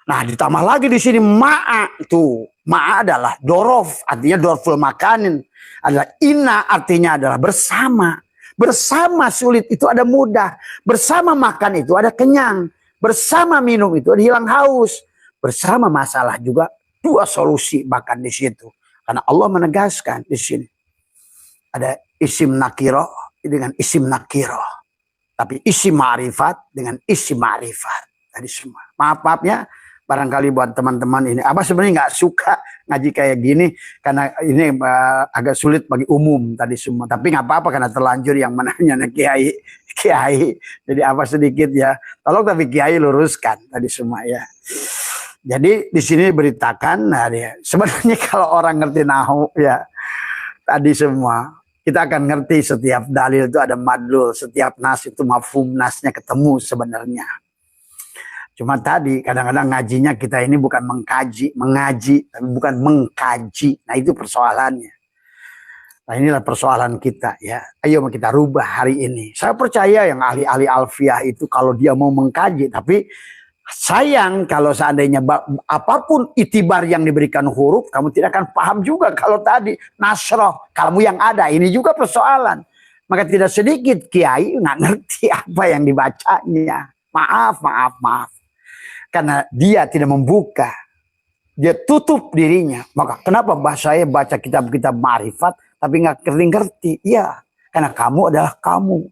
Nah, ditambah lagi di sini ma'a itu. Ma'a adalah dorof, artinya dorful makanin. Adalah inna artinya adalah bersama. Bersama sulit itu ada mudah. Bersama makan itu ada kenyang. Bersama minum itu ada hilang haus. Bersama masalah juga 2 solusi bahkan di situ. Karena Allah menegaskan di sini. Ada isim nakiroh dengan isim nakiroh. Tapi isim ma'rifat dengan isim ma'rifat. Tadi semua. Maaf ya. Barangkali buat teman-teman ini, Abah sebenarnya nggak suka ngaji kayak gini karena ini agak sulit bagi umum tadi semua. Tapi nggak apa-apa karena terlanjur yang menanya kiai. Jadi Abah sedikit ya, tolong tapi kiai luruskan tadi semua, ya. Jadi di sini beritakan, nah dia sebenarnya kalau orang ngerti nahu, ya, tadi semua kita akan ngerti setiap dalil itu ada madlul, setiap nas itu mafhum nasnya ketemu sebenarnya. Cuma tadi kadang-kadang ngajinya kita ini bukan mengaji, tapi bukan mengkaji. Nah, itu persoalannya. Nah, inilah persoalan kita, ya. Ayo kita rubah hari ini. Saya percaya yang ahli-ahli alfiah itu kalau dia mau mengkaji, tapi sayang kalau seandainya apapun itibar yang diberikan huruf, kamu tidak akan paham juga. Kalau tadi nasroh, kamu yang ada, ini juga persoalan. Maka tidak sedikit kiai nggak ngerti apa yang dibacanya. Maaf. Karena dia tidak membuka dia tutup dirinya. Maka kenapa saya baca kitab-kitab ma'rifat tapi nggak ngerti? Iya, karena kamu adalah kamu.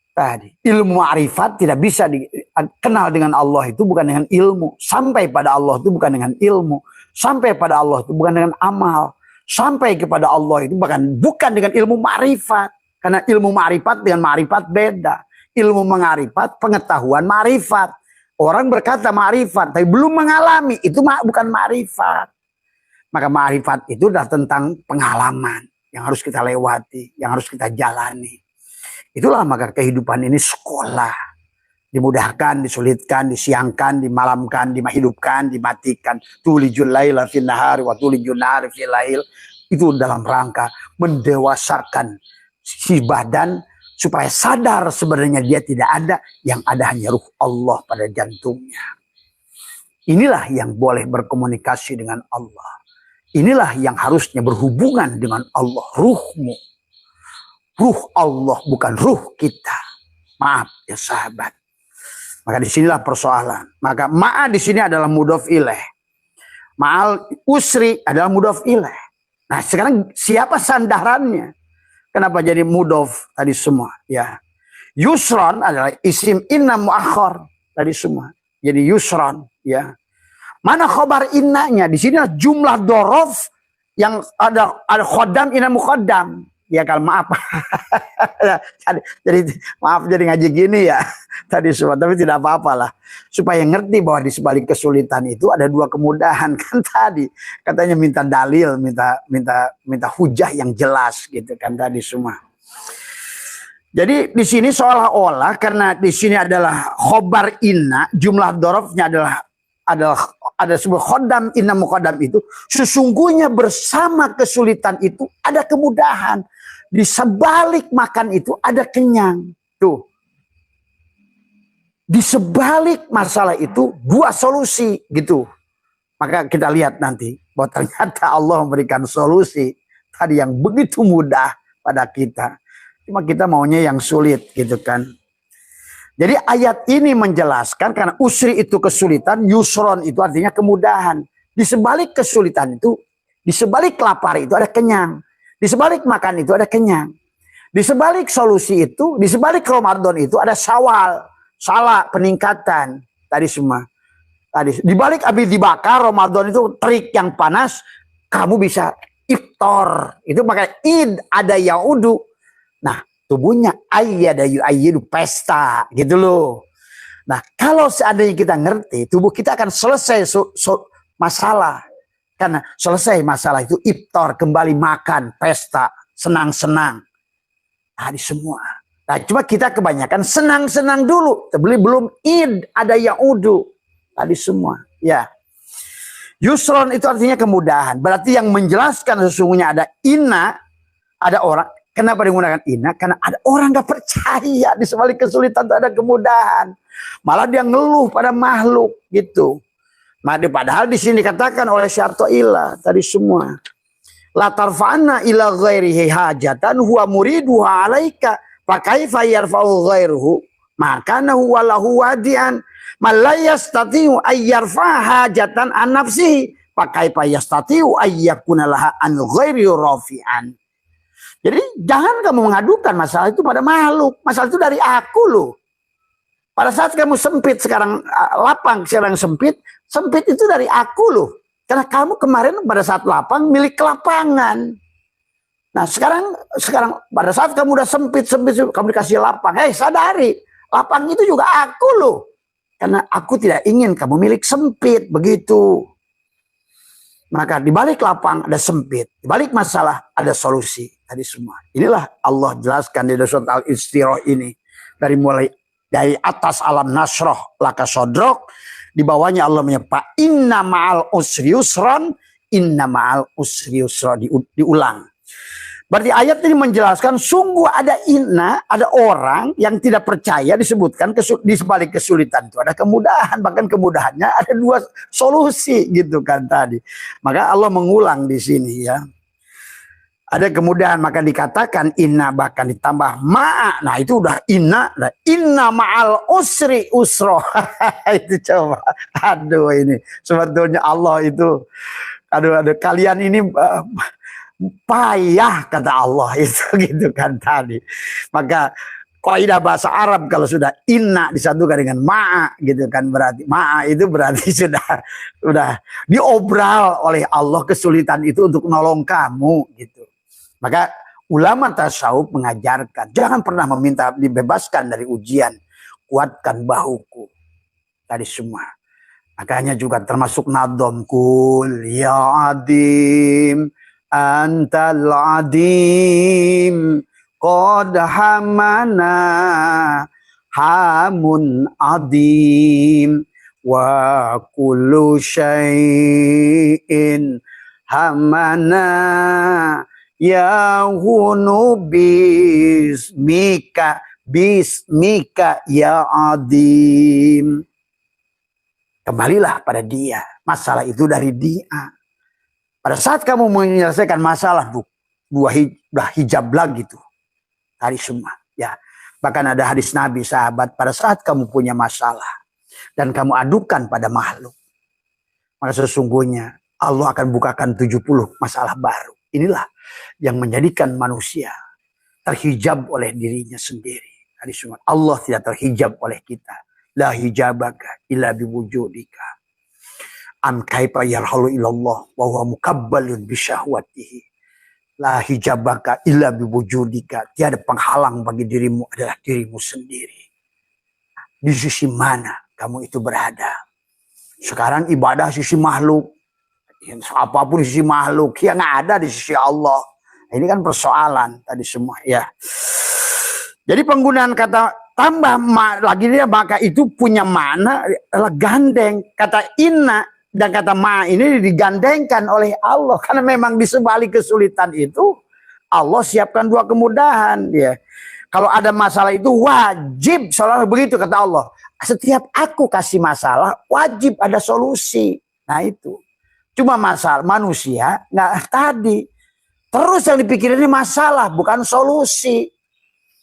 Tadi ilmu ma'rifat tidak bisa dikenal dengan Allah itu bukan dengan ilmu. Sampai pada Allah itu bukan dengan ilmu. Sampai pada Allah itu bukan dengan amal. Sampai kepada Allah itu bukan dengan ilmu ma'rifat. Karena ilmu ma'rifat dengan ma'rifat beda. Ilmu ma'rifat, pengetahuan ma'rifat. Orang berkata ma'rifat tapi belum mengalami, itu bukan ma'rifat. Maka ma'rifat itu adalah tentang pengalaman yang harus kita lewati, yang harus kita jalani. Itulah maka kehidupan ini sekolah. Dimudahkan, disulitkan, disiangkan, dimalamkan, dihidupkan, dimatikan. Tulijul laila fil nahari wa tulijul nahari fil lail. Itu dalam rangka mendewasakan si badan supaya sadar sebenarnya dia tidak ada, yang ada hanya ruh Allah pada jantungnya. Inilah yang boleh berkomunikasi dengan Allah. Inilah yang harusnya berhubungan dengan Allah, ruhmu. Ruh Allah bukan ruh kita. Maaf ya sahabat. Maka disinilah persoalan. Maka ma'a di sini adalah mudhof ilaih. Ma'al usri adalah mudhof ilaih. Nah sekarang siapa sandarannya? Kenapa jadi mudhof tadi semua? Ya, yusron adalah isim inna muakhar tadi semua. Jadi yusron. Ya, mana khobar innanya? Di sini jumlah dorof yang ada khodam inna muqaddam. Ya kalau maaf, jadi maaf jadi ngaji gini ya tadi semua, tapi tidak apa-apalah supaya ngerti bahwa di sebalik kesulitan itu ada dua kemudahan kan tadi katanya minta dalil, minta hujah yang jelas gitu kan tadi semua. Jadi di sini seolah-olah karena di sini adalah khobar inna, jumlah dorofnya ada sebuah khodam inna muqaddam itu sesungguhnya bersama kesulitan itu ada kemudahan. Di sebalik makan itu ada kenyang. Tuh. Di sebalik masalah itu dua solusi gitu. Maka kita lihat nanti bahwa ternyata Allah memberikan solusi tadi yang begitu mudah pada kita. Cuma kita maunya yang sulit gitu kan. Jadi ayat ini menjelaskan karena usri itu kesulitan, yusron itu artinya kemudahan. Di sebalik kesulitan itu, di sebalik lapar itu ada kenyang. Di sebalik makan itu ada kenyang. Di sebalik solusi itu, di sebalik Ramadan itu ada sawal, salah peningkatan tadi semua. Tadi di balik api dibakar Ramadan itu terik yang panas, kamu bisa iftar. Itu makanya id ada yaudu. Nah, tubuhnya ayyada yu'ayyidu pesta gitu loh. Nah, kalau seandainya kita ngerti, tubuh kita akan selesai masalah. Karena selesai masalah itu iftar, kembali makan, pesta, senang-senang. Tadi semua. Nah, cuma kita kebanyakan senang-senang dulu. Belum id, ada yaudu. Tadi semua. Ya. Yusron itu artinya kemudahan. Berarti yang menjelaskan sesungguhnya ada inna, ada orang. Kenapa digunakan inna? Karena ada orang gak percaya di sebalik kesulitan itu ada kemudahan. Malah dia ngeluh pada makhluk gitu. Padahal di sini dikatakan oleh Syartoila tadi semua. La tarfa'anna ila ghairihi hajatan huwa muriduha alaika fa kaifa yarfa'u ghairuhu maka huwa lahu wadi'an man la yastati'u ay yarfa'a hajatan an nafsihi fa kaifa yastati'u ay yakuna laha an ghairi rafi'an. Jadi jangan kamu mengadukan masalah itu pada makhluk. Masalah itu dari aku loh. Pada saat kamu sempit sekarang lapang, sekarang sempit itu dari aku loh. Karena kamu kemarin pada saat lapang milik lapangan. Nah sekarang pada saat kamu udah sempit kamu dikasih lapang. Sadari, lapang itu juga aku loh. Karena aku tidak ingin kamu milik sempit, begitu. Maka di balik lapang ada sempit, di balik masalah ada solusi. Tadi semua. Inilah Allah jelaskan di surat Al-Istirah ini dari atas alam nasroh laka sodrok, di bawahnya Allah menyebut inna ma'al usri yusran, inna ma'al usri yusra, diulang. Berarti ayat ini menjelaskan sungguh ada inna, ada orang yang tidak percaya disebutkan di sebalik kesulitan itu ada kemudahan, bahkan kemudahannya ada dua solusi gitu kan tadi. Maka Allah mengulang di sini ya. Ada kemudahan, maka dikatakan inna bahkan ditambah ma'a. Nah itu udah inna. Inna ma'al usri usro. Itu coba. Aduh ini. Sebetulnya Allah itu. Aduh kalian ini payah kata Allah itu gitu kan tadi. Maka kaidah bahasa Arab kalau sudah inna disatukan dengan ma'a gitu kan, berarti ma'a itu berarti sudah diobral oleh Allah kesulitan itu untuk nolong kamu gitu. Maka ulama tasawuf mengajarkan jangan pernah meminta dibebaskan dari ujian, kuatkan bahuku tadi semua. Makanya juga termasuk nadom kul ya adim antal adim qad hamana hamun adim wa kullu syai'in hamana ya hunu bismika ya adim. Kembalilah pada dia. Masalah itu dari dia. Pada saat kamu menyelesaikan masalah, dua hijab lagi tuh. Tadi semua. Ya. Bahkan ada hadis Nabi sahabat, pada saat kamu punya masalah dan kamu adukan pada makhluk, maka sesungguhnya Allah akan bukakan 70 masalah baru. Inilah yang menjadikan manusia terhijab oleh dirinya sendiri. Tadi semua. Allah tidak terhijab oleh kita. La hijabaka illa biwujudika. Am kaifa yarhalu ilallah wa huwa mukabbalun bisyahwatihi. La hijabaka illa biwujudika. Tiada penghalang bagi dirimu adalah dirimu sendiri. Di sisi mana kamu itu berada? Sekarang ibadah sisi makhluk. Apapun di sisi makhluk yang ada di sisi Allah. Ini kan persoalan tadi semua ya. Jadi penggunaan kata tambah ma lagi dia maka itu punya makna adalah gandeng. Kata inna dan kata ma ini digandengkan oleh Allah karena memang di sebalik kesulitan itu Allah siapkan dua kemudahan ya. Kalau ada masalah itu wajib selalu begitu kata Allah. Setiap aku kasih masalah wajib ada solusi. Nah itu. Cuma masalah manusia nggak tadi. Terus yang dipikirin ini masalah bukan solusi.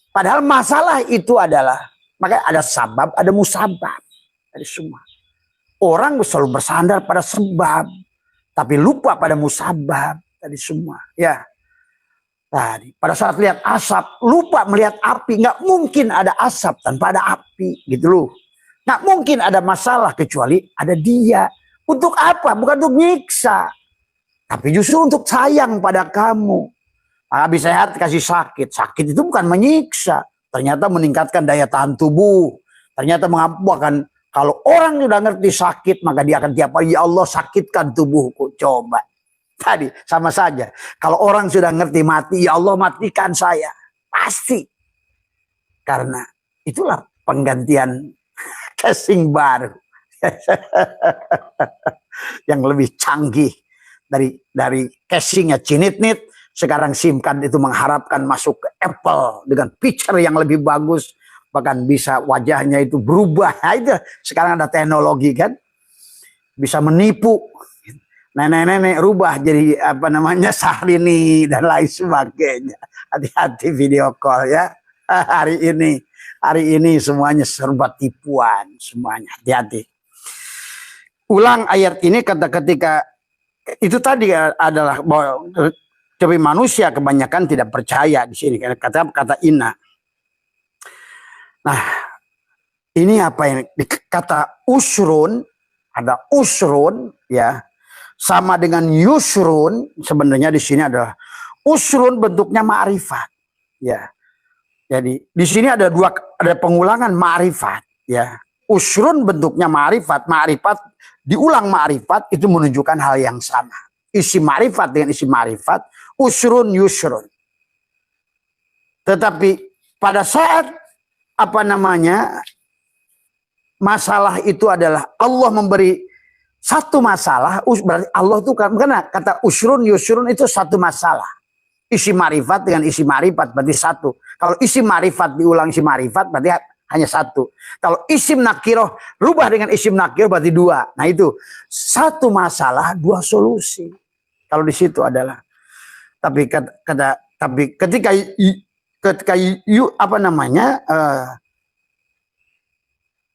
Padahal masalah itu adalah maka ada sabab, ada musabab. Ada semua. Orang selalu bersandar pada sebab, tapi lupa pada musabab. Tadi semua, ya. Tadi pada saat lihat asap, lupa melihat api. Nggak mungkin ada asap tanpa ada api, gitu loh. Nggak mungkin ada masalah kecuali ada dia. Untuk apa? Bukan untuk nyiksa, tapi justru untuk sayang pada kamu. Habis sehat kasih sakit. Sakit itu bukan menyiksa. Ternyata meningkatkan daya tahan tubuh. Ternyata mengampuhkan. Kalau orang sudah ngerti sakit, maka dia akan tiap hari, ya Allah sakitkan tubuhku. Coba. Tadi sama saja. Kalau orang sudah ngerti mati, ya Allah matikan saya. Pasti. Karena itulah penggantian casing baru. Yang lebih canggih dari casingnya cinit-nit. Sekarang SIM card itu mengharapkan masuk ke Apple dengan feature yang lebih bagus. Bahkan bisa wajahnya itu berubah. Nah, itu sekarang ada teknologi kan. Bisa menipu. Nenek-nenek rubah jadi apa namanya Syahrini dan lain sebagainya. Hati-hati video call ya. Hari ini semuanya serba tipuan. Semuanya hati-hati. Ulang ayat ini ketika itu tadi adalah bahwa tapi manusia kebanyakan tidak percaya di sini kata inna. Nah, ini apa yang kata usrun, ada usrun ya, sama dengan yusrun. Sebenarnya di sini adalah usrun bentuknya ma'rifat ya. Jadi di sini ada pengulangan ma'rifat ya. Usrun bentuknya ma'rifat, ma'rifat diulang ma'rifat itu menunjukkan hal yang sama. Isi ma'rifat dengan isi ma'rifat, usrun yusrun. Tetapi pada saat apa namanya masalah itu adalah Allah memberi satu masalah, berarti Allah itu karena kata usrun yusrun itu satu masalah. Isi ma'rifat dengan isi ma'rifat berarti satu. Kalau isi ma'rifat diulang isi ma'rifat berarti hanya satu. Kalau isim nakiroh rubah dengan isim nakiroh berarti dua. Nah itu satu masalah dua solusi. Kalau di situ adalah Tapi ketika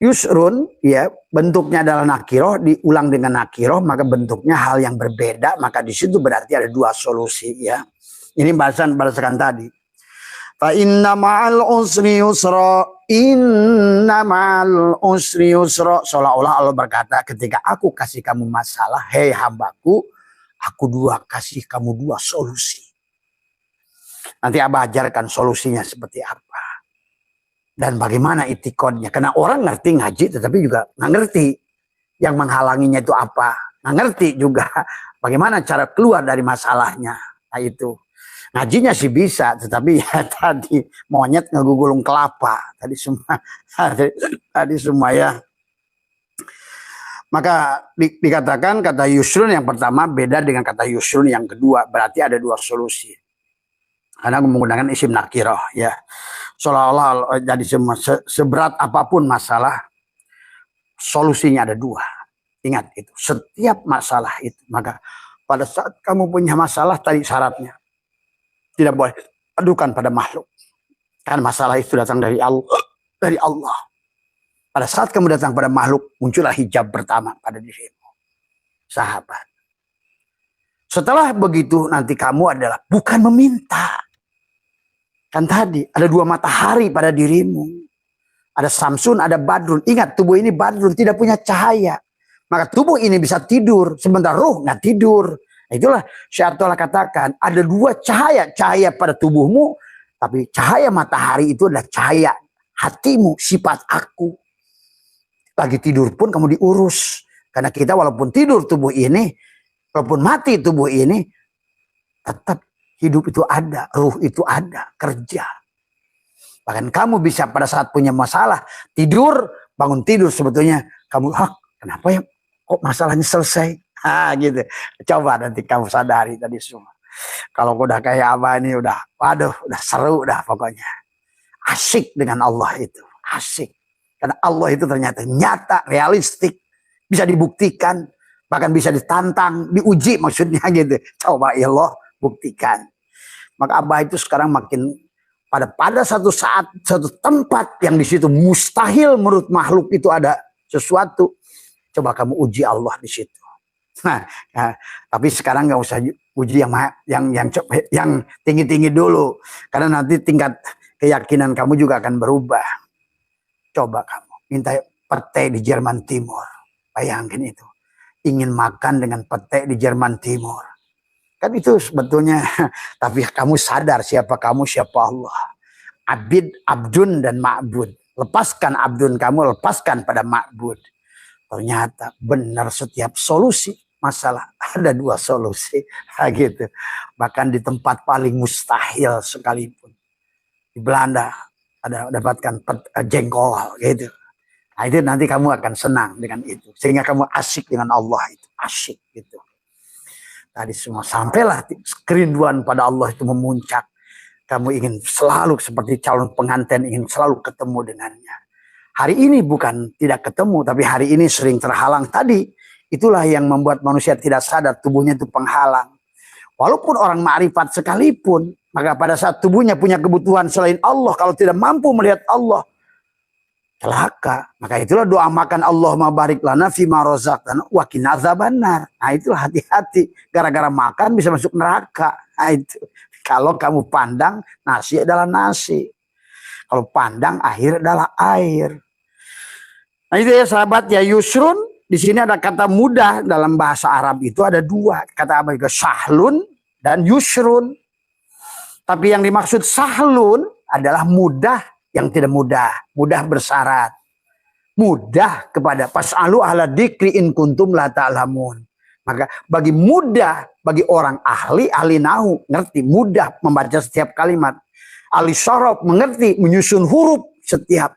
yusrun, ya, bentuknya adalah nakiroh, diulang dengan nakiroh, maka bentuknya hal yang berbeda, maka di situ berarti ada dua solusi, ya. Ini berdasarkan tadi. Fa inna ma'al usri yusra, inna ma'al usri yusra. Seolah-olah Allah berkata, ketika aku kasih kamu masalah, hei hambaku, aku kasih kamu dua solusi. Nanti Abah ajarkan solusinya seperti apa. Dan bagaimana itikodnya. Karena orang ngerti ngaji tetapi juga nggak ngerti yang menghalanginya itu apa. Nggak ngerti juga bagaimana cara keluar dari masalahnya. Nah itu. Ngajinya sih bisa, tetapi ya tadi monyet ngegulung kelapa. Tadi semua ya. Maka dikatakan kata yusrun yang pertama beda dengan kata yusrun yang kedua. Berarti ada dua solusi. Karena menggunakan isim nakirah, ya. Seolah-olah jadi seberat apapun masalah, solusinya ada dua. Ingat itu, setiap masalah itu. Maka pada saat kamu punya masalah, tadi syaratnya tidak boleh adukan pada makhluk. Karena masalah itu datang dari Allah. Pada saat kamu datang pada makhluk, muncullah hijab pertama pada dirimu. Sahabat. Setelah begitu nanti kamu adalah bukan meminta. Kan tadi ada dua matahari pada dirimu. Ada Samsun, ada Badrun. Ingat tubuh ini Badrun tidak punya cahaya. Maka tubuh ini bisa tidur. Sementara ruh nggak tidur. Nah, itulah Syaikhullah katakan. Ada dua cahaya. Cahaya pada tubuhmu. Tapi cahaya matahari itu adalah cahaya hatimu. Sifat aku. Lagi tidur pun kamu diurus. Karena kita walaupun tidur tubuh ini. Walaupun mati tubuh ini. Tetap hidup itu ada, ruh itu ada, kerja. Bahkan kamu bisa pada saat punya masalah, tidur, bangun tidur sebetulnya. Kamu, kenapa ya kok masalahnya selesai? Gitu. Coba nanti kamu sadari tadi semua. Kalau udah kayak apa ini udah, waduh, udah seru dah pokoknya. Asik dengan Allah itu, asik. Karena Allah itu ternyata nyata, realistik, bisa dibuktikan, bahkan bisa ditantang, diuji maksudnya gitu. Coba ya Allah, buktikan. Maka Abah itu sekarang makin pada satu saat, satu tempat yang di situ mustahil menurut makhluk itu ada sesuatu. Coba kamu uji Allah di situ. Nah, tapi sekarang nggak usah uji yang tinggi-tinggi dulu, karena nanti tingkat keyakinan kamu juga akan berubah. Coba kamu minta pete di Jerman Timur, bayangin itu, ingin makan dengan pete di Jerman Timur. Kan itu sebetulnya, tapi kamu sadar siapa kamu, siapa Allah. Abdun dan ma'bud. Lepaskan abdun kamu, lepaskan pada ma'bud. Ternyata benar setiap solusi masalah. Ada dua solusi. Gitu. Bahkan di tempat paling mustahil sekalipun. Di Belanda ada dapatkan jengkol gitu. Nah itu nanti kamu akan senang dengan itu. Sehingga kamu asyik dengan Allah itu. Asyik gitu. Tadi semua sampailah kerinduan pada Allah itu memuncak. Kamu ingin selalu seperti calon pengantin, ingin selalu ketemu dengannya. Hari ini bukan tidak ketemu, tapi hari ini sering terhalang. Tadi itulah yang membuat manusia tidak sadar tubuhnya itu penghalang. Walaupun orang ma'rifat sekalipun, maka pada saat tubuhnya punya kebutuhan selain Allah, kalau tidak mampu melihat Allah, celaka. Maka itulah doa makan Allahumma barik lana fima razaqtana wa qina adzabannar. Nah itulah hati-hati. Gara-gara makan bisa masuk neraka. Nah itu. Kalau kamu pandang nasi adalah nasi. Kalau pandang air adalah air. Nah itu ya sahabat ya, yusrun. Di sini ada kata mudah dalam bahasa Arab itu ada dua. Kata apa juga, sahlun dan yusrun. Tapi yang dimaksud sahlun adalah mudah. Yang tidak mudah, mudah bersyarat. Mudah kepada pas'alu ahla dzikri in kuntum la ta'lamun. Maka bagi mudah, bagi orang ahli nahu, ngerti, mudah membaca setiap kalimat. Ahli syaraf mengerti, menyusun huruf setiap.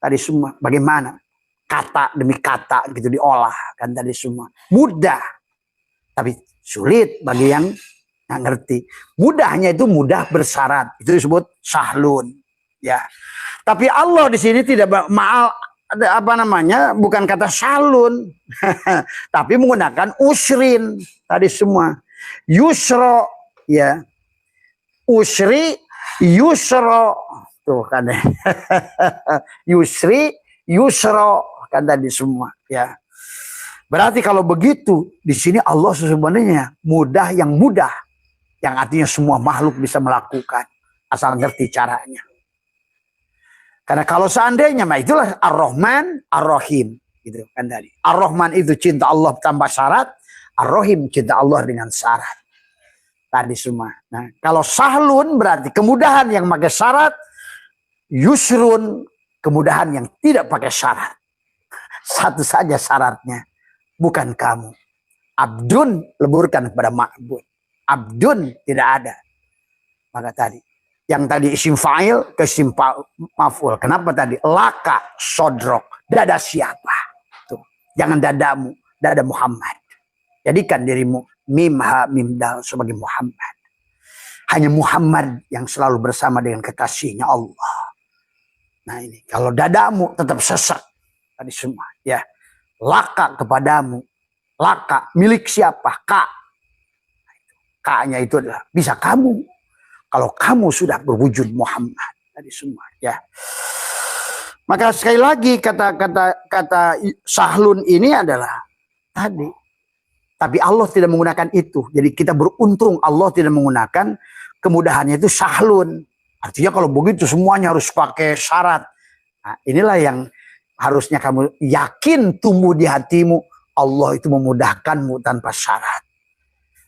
Tadi semua, bagaimana? Kata demi kata gitu diolah, kan tadi semua. Mudah, tapi sulit bagi yang nggak ngerti. Mudahnya itu mudah bersyarat, itu disebut sahlun. Ya, tapi Allah di sini tidak bukan kata salun, tapi menggunakan usrin tadi semua. Yusro ya. Usri yusro, tuh kan ya. Yusri yusro kan tadi semua ya. Berarti kalau begitu di sini Allah sebenarnya mudah, yang artinya semua makhluk bisa melakukan asal ngerti caranya. Karena kalau seandainya, itulah Ar-Rahman, Ar-Rahim. Gitu kan tadi. Ar-Rahman itu cinta Allah tanpa syarat. Ar-Rahim cinta Allah dengan syarat. Tadi semua. Nah, kalau sahlun berarti kemudahan yang pakai syarat. Yusrun, kemudahan yang tidak pakai syarat. Satu saja syaratnya. Bukan kamu. Abdun, leburkan kepada ma'bud. Abdun tidak ada. Maka tadi. Yang tadi isim fa'il ke isim maf'ul. Kenapa tadi? Laka sodrok. Dada siapa? Tuh. Jangan dadamu. Dada Muhammad. Jadikan dirimu mim ha mim dal sebagai Muhammad. Hanya Muhammad yang selalu bersama dengan kekasihnya Allah. Nah ini. Kalau dadamu tetap sesak. Tadi semua. Ya. Laka kepadamu. Laka. Milik siapa? Ka. Ka-nya itu adalah bisa kamu. Kalau kamu sudah berwujud Muhammad tadi semua ya. Maka sekali lagi kata sahlun ini adalah tadi. Tapi Allah tidak menggunakan itu. Jadi kita beruntung Allah tidak menggunakan kemudahannya itu sahlun. Artinya kalau begitu semuanya harus pakai syarat. Nah, inilah yang harusnya kamu yakin tumbuh di hatimu. Allah itu memudahkanmu tanpa syarat.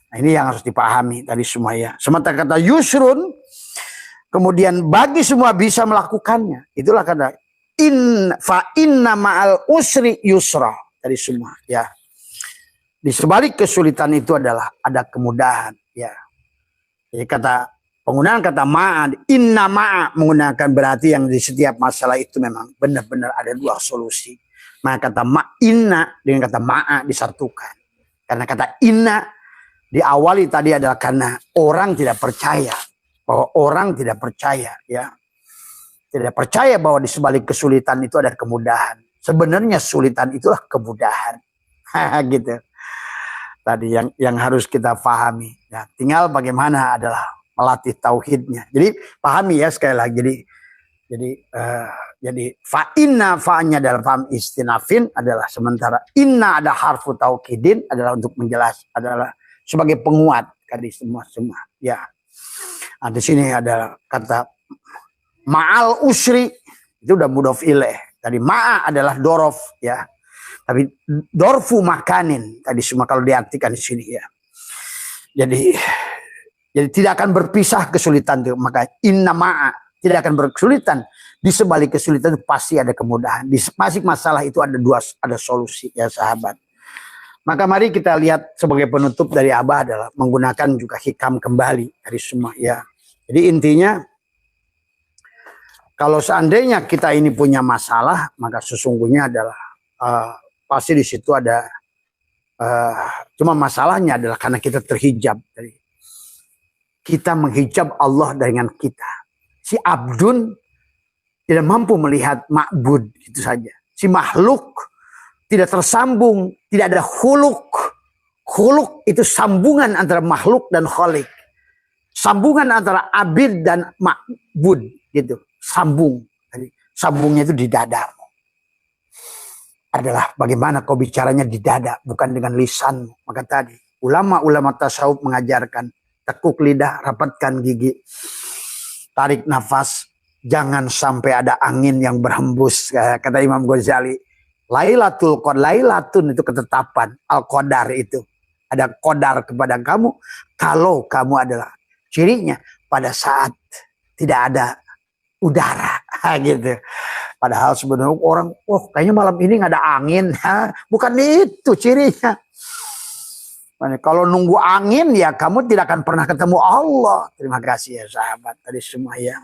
Nah, ini yang harus dipahami tadi semua ya. Sementara kata yusrun, kemudian bagi semua bisa melakukannya. Itulah kata fa inna ma'al usri yusra. Tadi semua ya. Di sebalik kesulitan itu adalah ada kemudahan ya. Jadi penggunaan kata ma'a, inna ma'a menggunakan berarti yang di setiap masalah itu memang benar-benar ada dua solusi. Maka kata ma'inna dengan kata ma'a disatukan. Karena kata inna diawali tadi adalah karena orang tidak percaya. Bahwa orang tidak percaya ya. Tidak percaya bahwa di sebalik kesulitan itu ada kemudahan. Sebenarnya sulitan itulah kemudahan. Gitu. Tadi yang harus kita pahami. Ya, tinggal bagaimana adalah melatih tauhidnya. Jadi pahami ya sekali lagi. Jadi fa'inna fa'nya dalam fa'am istinafin adalah sementara inna ada harfu taukidin adalah untuk menjelas adalah sebagai penguat tadi semua ya. Nah, di sini ada kata ma'al usri itu udah mudhof ilaih. Tadi ma'a adalah dorof ya. Tapi dorfu makanin tadi semua kalau diartikan di sini ya. Jadi tidak akan berpisah kesulitan itu. Maka inna ma'a tidak akan berkesulitan. Di sebalik kesulitan itu pasti ada kemudahan. Di masing masalah itu ada solusi ya sahabat. Maka mari kita lihat sebagai penutup dari Abah adalah menggunakan juga hikam kembali dari semua ya. Jadi intinya kalau seandainya kita ini punya masalah, maka sesungguhnya adalah pasti di situ ada cuma masalahnya adalah karena kita terhijab. Kita menghijab Allah dengan kita. Si abdun tidak mampu melihat ma'bud itu saja. Si makhluk tidak tersambung, tidak ada khuluk. Khuluk itu sambungan antara makhluk dan khalik. Sambungan antara abid dan ma'bud gitu. Sambung. Sambungnya itu di dadamu. Adalah bagaimana kau bicaranya di dada, bukan dengan lisanmu. Maka tadi ulama-ulama tasawuf mengajarkan tekuk lidah, rapatkan gigi, tarik nafas, jangan sampai ada angin yang berhembus. Kata Imam Ghazali, Lailatun itu ketetapan, Al-Qadar itu. Ada qadar kepada kamu, kalau kamu adalah cirinya pada saat tidak ada udara. Gitu. Padahal sebenarnya orang, kayaknya malam ini nggak ada angin. Bukan itu cirinya. Kalau nunggu angin ya kamu tidak akan pernah ketemu Allah. Terima kasih ya sahabat tadi semua ya.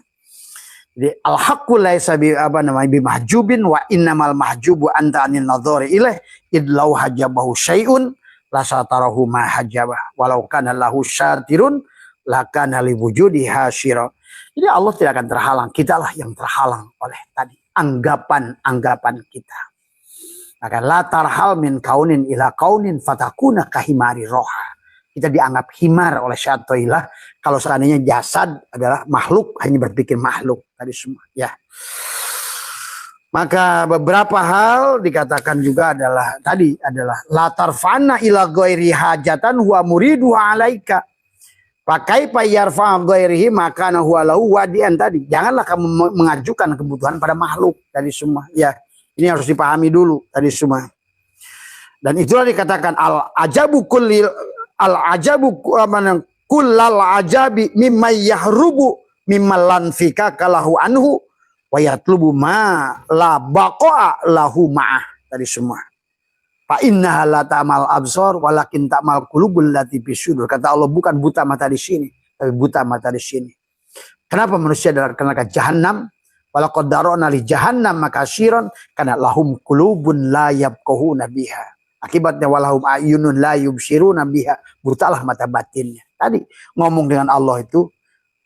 Jadi al-haqqu laisa bimahjubin wa innamal mahjubu anta anin nadhari ilaih idlau hajabahu syai'un la satarahu ma hajabah walau kana lahu syatirun lakana li wujudi hasyira. Jadi Allah tidak akan terhalang, kitalah yang terhalang oleh tadi anggapan kita. Maka la tarhal min kaunin ila kaunin fatakuna kahimari roha. kita dianggap himar oleh syaitan. Kalau seandainya jasad adalah makhluk, hanya berpikir makhluk tadi semua. Ya. Maka beberapa hal dikatakan juga adalah latar fana ila ghairi hajatan huwa muridu alaika. Pakai yarfa ghairihi maka huwa lahu wadian tadi. Janganlah kamu mengajukan kebutuhan pada makhluk tadi semua. Ya, ini harus dipahami dulu tadi semua. Dan itulah dikatakan al-ajabu kullal ajabi mimma yahrubu mimma lanfika kalahu anhu wa yatlubu ma la baqa'a lahu ma'ah tadi semua. Fa innaha la ta'mal absar walakin ta'mal qulubul lati bisudur. Kata Allah, bukan buta mata di sini, tapi buta mata di sini. Kenapa manusia adalah neraka jahanam? Walaqad darana li jahannam makasiran karena lahum qulubun la yafqahuna biha. Akibatnya walahum ayunun la yubsiruna biha. Butalah mata batinnya. Tadi ngomong dengan Allah itu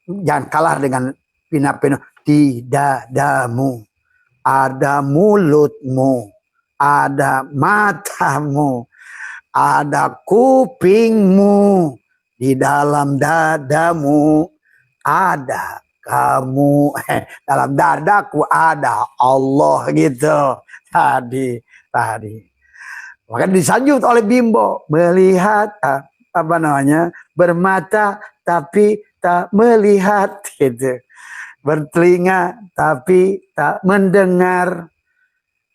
jangan kalah dengan pina-pina. Di dadamu ada mulutmu, ada matamu, ada kupingmu, di dalam dadamu ada kamu, dalam dadaku ada Allah gitu. Tadi. Maka disanjung oleh Bimbo, melihat bermata tapi tak melihat gitu. Bertelinga tapi tak mendengar,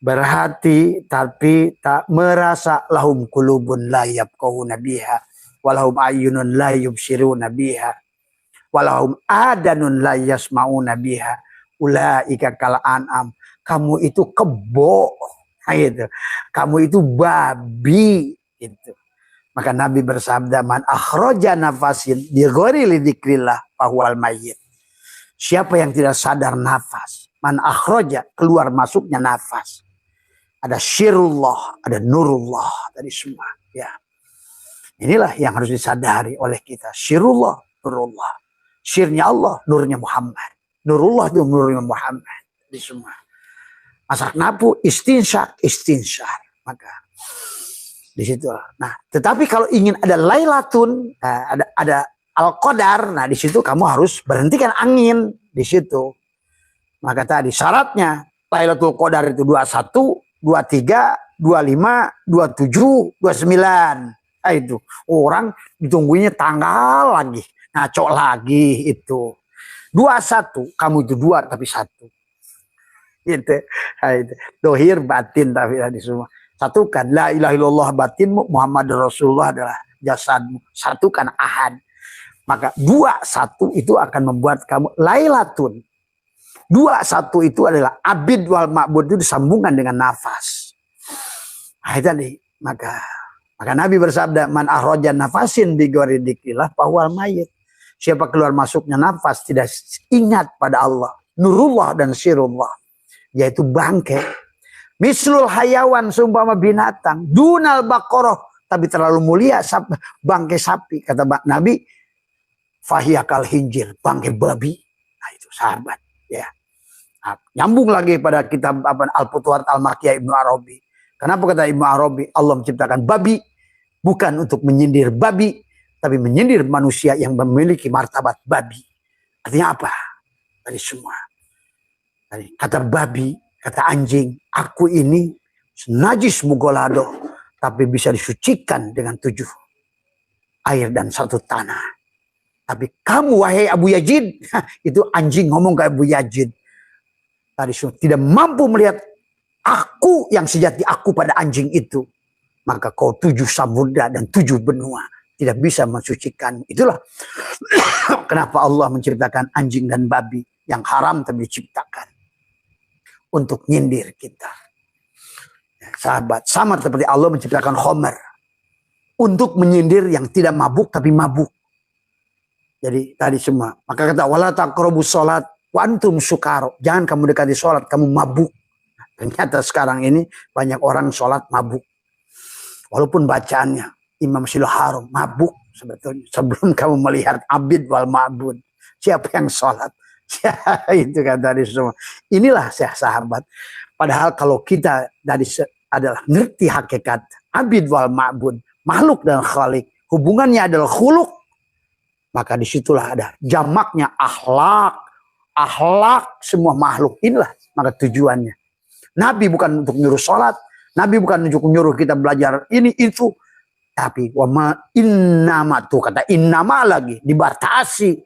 berhati tapi tak merasa. Lahum qulubun la yafqahuna biha walahum ayyunun la yubsiruna biha walahum adanun la yasmauna biha ulaika kal an'am. Kamu itu kebo gitu. Kamu itu babi gitu. Maka Nabi bersabda, man akhraja nafasin bi ghairi lidzikrillah fahuwal mayyit. Siapa yang tidak sadar nafas, man akhraja, keluar masuknya nafas. Ada syirullah, ada nurullah tadi semua. Ya, inilah yang harus disadari oleh kita. Syirullah, nurullah. Syirnya Allah, nurnya Muhammad. Nurullah itu nurnya Muhammad. Tadi semua. Masak napu, istinsyar. Maka di situ. Nah, tetapi kalau ingin ada lailatun, ada al-qadar, nah di situ kamu harus berhentikan angin di situ. Maka tadi syaratnya Lailatul Qadar itu 21, 23, 25, 27, 29. Nah itu orang ditunggunya tanggal lagi, ngaco lagi itu. 21 kamu itu 2 tapi 1. Gitu. Nah, itu. Dohir batin tapi tadi semua. Satukan la ilaha illallah batinmu, Muhammad Rasulullah adalah jasadmu. Satukan ahad. Maka 21 itu akan membuat kamu lailatun. 21 itu adalah abid wal ma'bud, itu disambungkan dengan nafas. Nah, itu tadi. Maka Nabi bersabda, man ahraja nafasin bi ghairi dzikrillah fahuwal mayyit. Siapa keluar masuknya nafas tidak ingat pada Allah, nurullah dan sirullah, yaitu bangke. Mislul hayawan, seumpama binatang, dunal baqarah, tapi terlalu mulia bangke sapi. Kata Nabi, fahiyakal hinjir, bangke babi. Nah itu sahabat ya. Nah, nyambung lagi pada kitab Al-Futuhat Al-Makkiyah Ibnu Arabi. Kenapa kata Ibnu Arabi Allah menciptakan babi bukan untuk menyindir babi, tapi menyindir manusia yang memiliki martabat babi. Artinya apa? Dari semua. Tadi kata babi, kata anjing, aku ini najis mugolado, tapi bisa disucikan dengan 7 air dan 1 tanah. Tapi kamu wahai Abu Yazid, itu anjing ngomong ke Abu Yazid. Tadi tidak mampu melihat aku yang sejati aku pada anjing itu. Maka kau 7 samudra dan 7 benua tidak bisa mensucikan. Itulah kenapa Allah menciptakan anjing dan babi yang haram tapi diciptakan. Untuk nyindir kita. Ya, sahabat, sama seperti Allah menciptakan khomer. Untuk menyindir yang tidak mabuk tapi mabuk. Jadi tadi semua. Maka kata wala taqrabus sholat wa antum sukaro. Jangan kamu dekati sholat, kamu mabuk. Ternyata sekarang ini banyak orang sholat mabuk. Walaupun bacaannya Imam Syil Haram mabuk sebetulnya. Sebelum kamu melihat abid wal ma'bud. Siapa yang sholat? Itu kan tadi semua. Inilah sahabat. Padahal kalau kita tadi adalah ngerti hakikat abid wal ma'bud, makhluk dan khalik, hubungannya adalah khuluk, maka disitulah ada jamaknya akhlak. Akhlak semua makhluk inilah maka tujuannya. Nabi bukan untuk nyuruh sholat, Nabi bukan untuk nyuruh kita belajar ini itu, tapi wama innama tuh kata innama lagi dibatasi.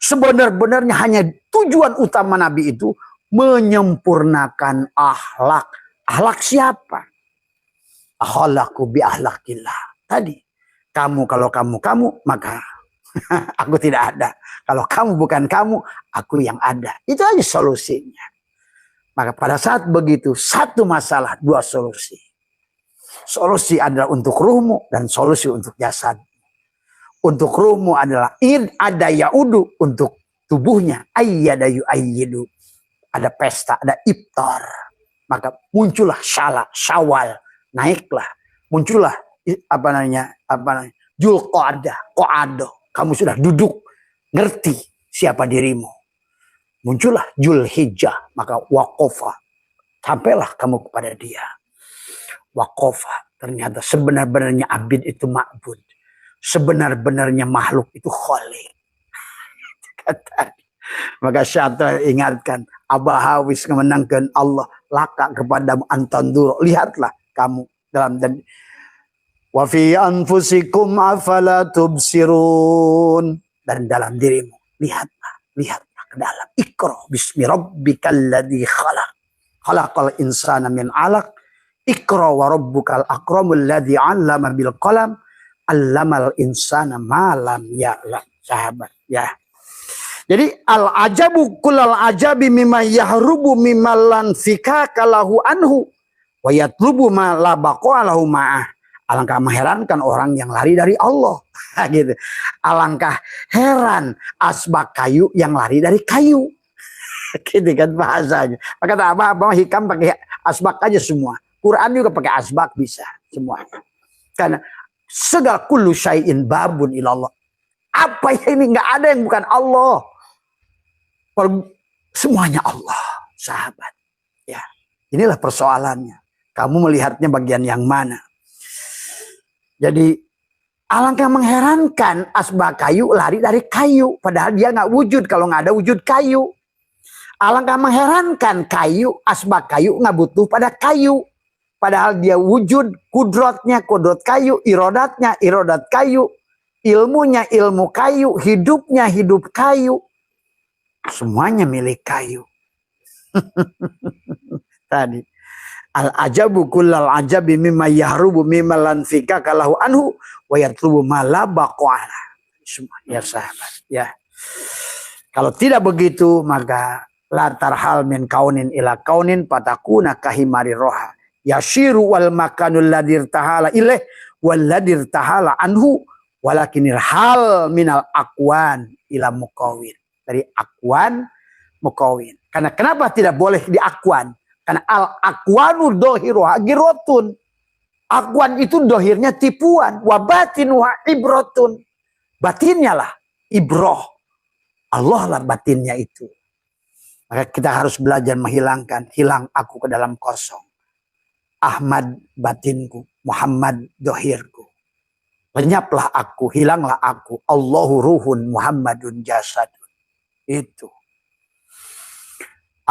Sebenar-benarnya hanya tujuan utama Nabi itu menyempurnakan akhlak. Akhlak siapa? Akhlaku bi akhlakillah. Tadi kamu kalau kamu maka aku tidak ada. Kalau kamu bukan kamu, aku yang ada. Itu aja solusinya. Maka pada saat begitu, satu masalah, dua solusi. Solusi adalah untuk ruhmu dan solusi untuk jasad. Untuk ruhmu adalah id ada yaudu, untuk tubuhnya ayyadayu ayyidu. Ada pesta, ada iftar. Maka muncullah syawal, naiklah. Muncullah Dzulqa'dah, qa'adah. Kamu sudah duduk, ngerti siapa dirimu. Muncullah Dzulhijjah, maka waqafa. Sampailah kamu kepada dia. Waqafa, ternyata sebenar-benarnya abid itu ma'bud. Sebenar-benarnya makhluk itu khaliq. Maka Syaitan ingatkan, abahawis memenangkan Allah, laka kepadamu antanduro. Lihatlah kamu dalam dan wa fi anfusikum afala tubsirun, dan dalam dirimu lihatlah ke dalam. Iqra bismi rabbikal ladzi khalaq khalaqal insana min 'alaq iqra wa rabbukal akramul ladzi 'allama bil qalam 'allamal insana ma lam ya'lam. Sahabat ya. Jadi al-ajabu kullal ajabi mimma yahrubu mimman fikaka lahu anhu wa yatlubu ma la baqa lahu ma'ah. Alangkah mengherankan orang yang lari dari Allah. Gitu. Alangkah heran asbak kayu yang lari dari kayu. Gitu kan bahasanya. Maka tak apa-apa hikam pakai asbak aja semua. Quran juga pakai asbak bisa semuanya. Karena segala kullu syai'in babun ilallah. Apa yang ini nggak ada yang bukan Allah. Semuanya Allah, sahabat. Ya, inilah persoalannya. Kamu melihatnya bagian yang mana? Jadi alangkah mengherankan asbak kayu lari dari kayu. Padahal dia nggak wujud kalau nggak ada wujud kayu. Alangkah mengherankan kayu, asbak kayu nggak butuh pada kayu. Padahal dia wujud, kudrotnya kudrot kayu, irodatnya irodat kayu. Ilmunya ilmu kayu, hidupnya hidup kayu. Semuanya milik kayu. Tadi. Al-ajabu kullal ajabi mimma yahrubu mimma lanfika kalahu anhu wa yatlubu ma la baqa'ala. Semua ya sahabat ya. Kalau tidak begitu maka la tarhal min kaunin ila kaunin patakuna kahimari roha. Yashiru wal makanul ladir tahala ilaih wal ladir tahala anhu walakinir hal minal akwan ila mukawin. Dari akwan mukawin. Karena kenapa tidak boleh di akwan? Karena al-akwanu dohiruha girotun. Akwan itu dohirnya tipuan. Wabatinuha ibrotun. Batinnya lah ibroh. Allah lah batinnya itu. Maka kita harus belajar menghilangkan. Hilang aku ke dalam kosong. Ahmad batinku. Muhammad dohirku. Lenyaplah aku. Hilanglah aku. Allahu ruhun Muhammadun jasadun. Itu.